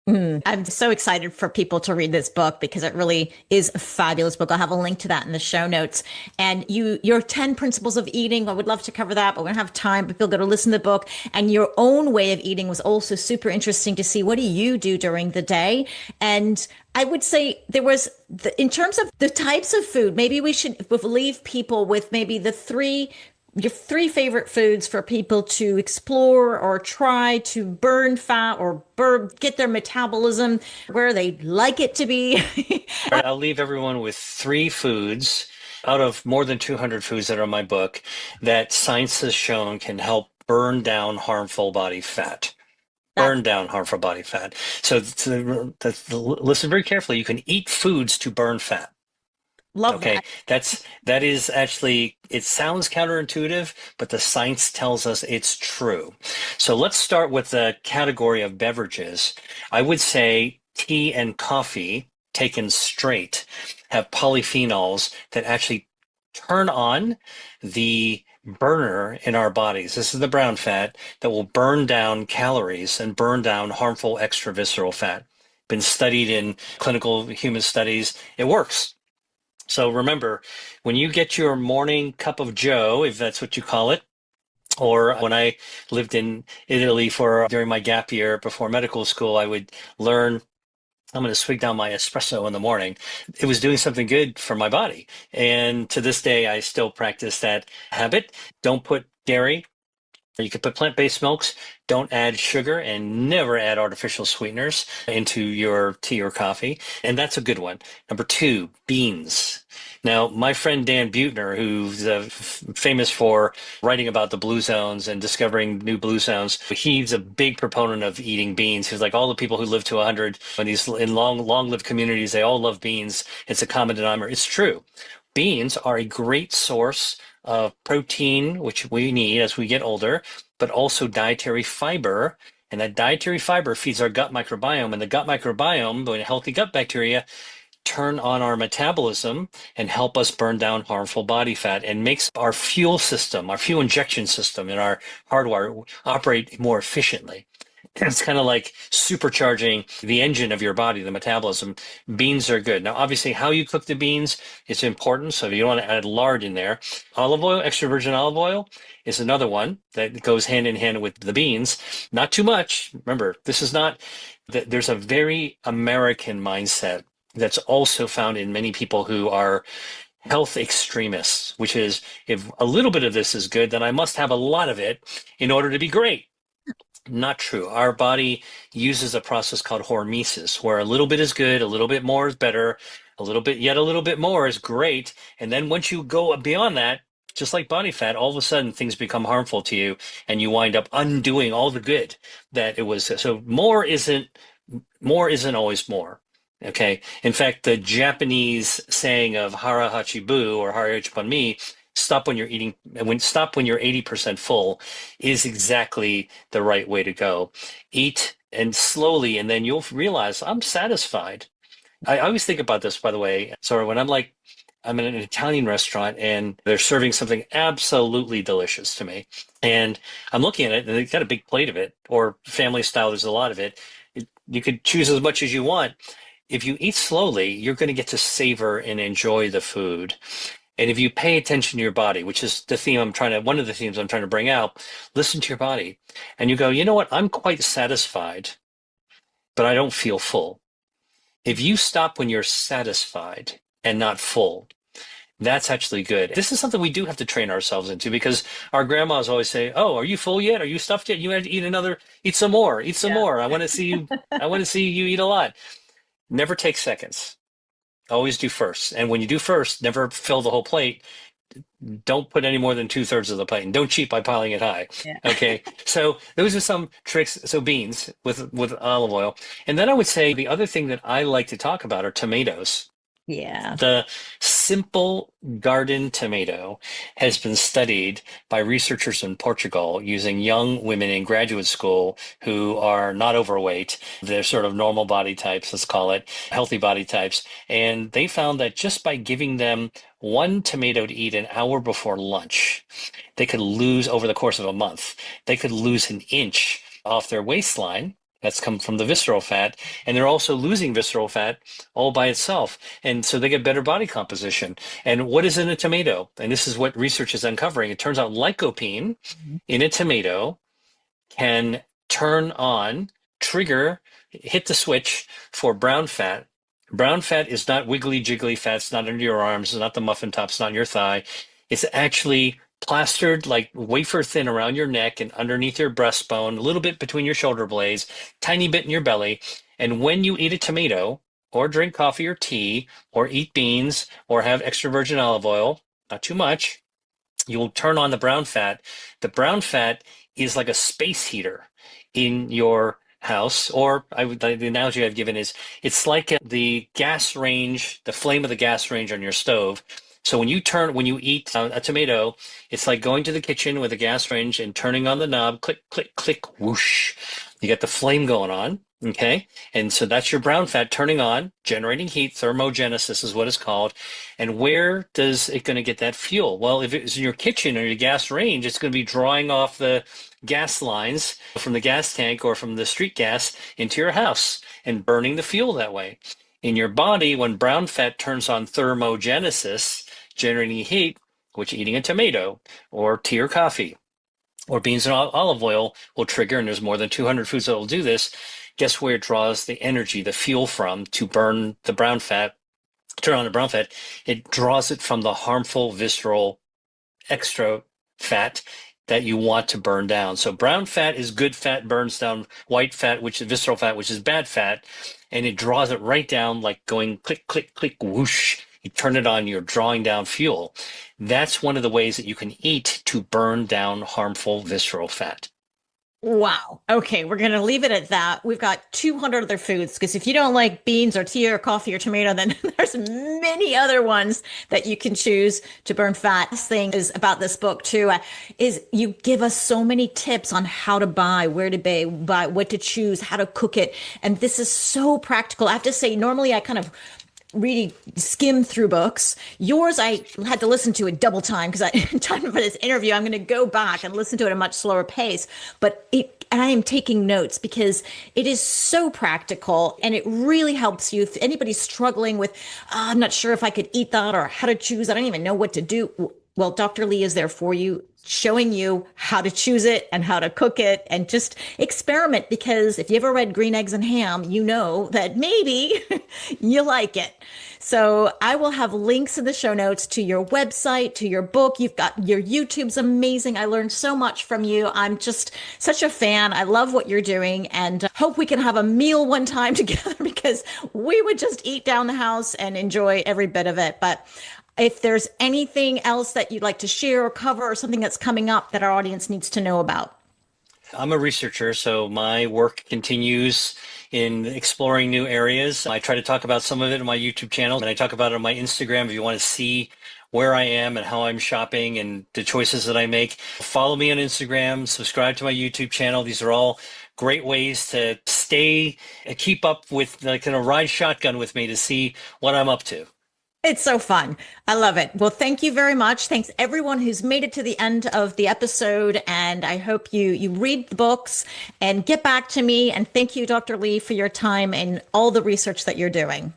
I'm so excited for people to read this book because it really is a fabulous book. I'll have a link to that in the show notes. And your 10 principles of eating, I would love to cover that, but we don't have time. But people got to listen to the book. And your own way of eating was also super interesting to see. What do you do during the day? And I would say in terms of the types of food, maybe we should leave people with maybe your three favorite foods for people to explore or try to burn fat or get their metabolism where they like it to be. All right, I'll leave everyone with three foods out of more than 200 foods that are in my book that science has shown can help burn down harmful body fat. That's Burn down harmful body fat. So listen very carefully. You can eat foods to burn fat. love Okay, that. that is actually, it sounds counterintuitive, but the science tells us it's true. So let's start with the category of beverages. I would say tea and coffee taken straight have polyphenols that actually turn on the burner in our bodies. This is the brown fat that will burn down calories and burn down harmful extravisceral fat. Been studied in clinical human studies. It works. So remember, when you get your morning cup of joe, if that's what you call it, or when I lived in Italy during my gap year before medical school, I would learn I'm going to swig down my espresso in the morning. It was doing something good for my body. And to this day, I still practice that habit. Don't put dairy. You could put plant-based milks. Don't add sugar and never add artificial sweeteners into your tea or coffee. And that's a good one. Number two, beans. Now, my friend Dan Buettner, who's famous for writing about the blue zones and discovering new blue zones, he's a big proponent of eating beans. He's like all the people who live to 100 in long-lived communities, they all love beans. It's a common denominator. It's true. Beans are a great source of protein, which we need as we get older, but also dietary fiber. And that dietary fiber feeds our gut microbiome. And the gut microbiome, the healthy gut bacteria, turn on our metabolism and help us burn down harmful body fat and makes our fuel system, our fuel injection system, and our hardwire operate more efficiently. It's kind of like supercharging the engine of your body, the metabolism. Beans are good. Now, obviously, how you cook the beans is important. So if you don't want to add lard in there, olive oil, extra virgin olive oil is another one that goes hand in hand with the beans. Not too much. Remember, this is not, there's a very American mindset that's also found in many people who are health extremists, which is if a little bit of this is good, then I must have a lot of it in order to be great. Not true. Our body uses a process called hormesis, where a little bit is good, a little bit more is better, a little bit, yet a little bit more is great. And then once you go beyond that, just like body fat, all of a sudden things become harmful to you and you wind up undoing all the good that it was. So more isn't always more. Okay. In fact, the Japanese saying of hara hachibu or hara hachibanmi, stop when you're eating, stop when you're 80% full, is exactly the right way to go. Eat and slowly, and then you'll realize I'm satisfied. I always think about this, by the way. So when I'm in an Italian restaurant and they're serving something absolutely delicious to me, and I'm looking at it and they've got a big plate of it, or family style, there's a lot of it. You could choose as much as you want. If you eat slowly, you're going to get to savor and enjoy the food. And if you pay attention to your body, which is one of the themes I'm trying to bring out, listen to your body. And you go, you know what? I'm quite satisfied, but I don't feel full. If you stop when you're satisfied and not full, that's actually good. This is something we do have to train ourselves into because our grandmas always say, "Oh, are you full yet? Are you stuffed yet? You had to eat some more, eat some Yeah. more. I want to see you eat a lot." Never take seconds. Always do first. And when you do first, never fill the whole plate. Don't put any more than two-thirds of the plate, and don't cheat by piling it high. Yeah. Okay. So those are some tricks. So beans with olive oil. And then I would say the other thing that I like to talk about are tomatoes. Yeah. The simple garden tomato has been studied by researchers in Portugal using young women in graduate school who are not overweight. They're sort of normal body types, let's call it, healthy body types. And they found that just by giving them one tomato to eat an hour before lunch, they could lose over the course of a month, they could lose an inch off their waistline. That's come from the visceral fat. And they're also losing visceral fat all by itself. And so they get better body composition. And what is in a tomato? And this is what research is uncovering. It turns out lycopene in a tomato can turn on, trigger, hit the switch for brown fat. Brown fat is not wiggly jiggly fat. It's not under your arms. It's not the muffin top. It's not your thigh. It's actually plastered like wafer thin around your neck and underneath your breastbone, a little bit between your shoulder blades, tiny bit in your belly. And when you eat a tomato or drink coffee or tea or eat beans or have extra virgin olive oil, not too much, you'll turn on the brown fat. The brown fat is like a space heater in your house, or the analogy I've given is it's like the gas range, the flame of the gas range on your stove. So when you eat a tomato, it's like going to the kitchen with a gas range and turning on the knob, click, click, click, whoosh. You get the flame going on. Okay. And so that's your brown fat turning on, generating heat. Thermogenesis is what it's called. And where does it going to get that fuel? Well, if it's in your kitchen or your gas range, it's going to be drawing off the gas lines from the gas tank or from the street gas into your house and burning the fuel that way. In your body, when brown fat turns on thermogenesis, generating heat, which eating a tomato or tea or coffee or beans and olive oil will trigger, and there's more than 200 foods that will do this. Guess where it draws the energy, the fuel from to burn the brown fat, turn on the brown fat? It draws it from the harmful visceral extra fat that you want to burn down. So brown fat is good fat, burns down white fat, which is visceral fat, which is bad fat, and it draws it right down like going click, click, click, whoosh. You turn it on, you're drawing down fuel. That's one of the ways that you can eat to burn down harmful visceral fat. Wow. Okay, we're going to leave it at that. We've got 200 other foods because if you don't like beans or tea or coffee or tomato, then there's many other ones that you can choose to burn fat. This thing is about this book too, is you give us so many tips on how to buy, where to buy, what to choose, how to cook it. And this is so practical. I have to say, normally I kind of really skim through books. Yours, I had to listen to it double time because time for this interview, I'm going to go back and listen to it at a much slower pace. And I am taking notes because it is so practical and it really helps you. If anybody's struggling with, I'm not sure if I could eat that or how to choose, I don't even know what to do. Well, Dr. Lee is there for you showing you how to choose it and how to cook it and just experiment. Because if you ever read Green Eggs and Ham, you know that maybe you like it. So I will have links in the show notes to your website, to your book. You've got your YouTube's amazing. I learned so much from you. I'm just such a fan. I love what you're doing and hope we can have a meal one time together because we would just eat down the house and enjoy every bit of it. But if there's anything else that you'd like to share or cover or something that's coming up that our audience needs to know about. I'm a researcher, so my work continues in exploring new areas. I try to talk about some of it on my YouTube channel, and I talk about it on my Instagram if you want to see where I am and how I'm shopping and the choices that I make. Follow me on Instagram, subscribe to my YouTube channel. These are all great ways to keep up with, like, kind of ride shotgun with me to see what I'm up to. It's so fun. I love it. Well, thank you very much. Thanks everyone who's made it to the end of the episode. And I hope you read the books and get back to me. And thank you, Dr. Lee, for your time and all the research that you're doing.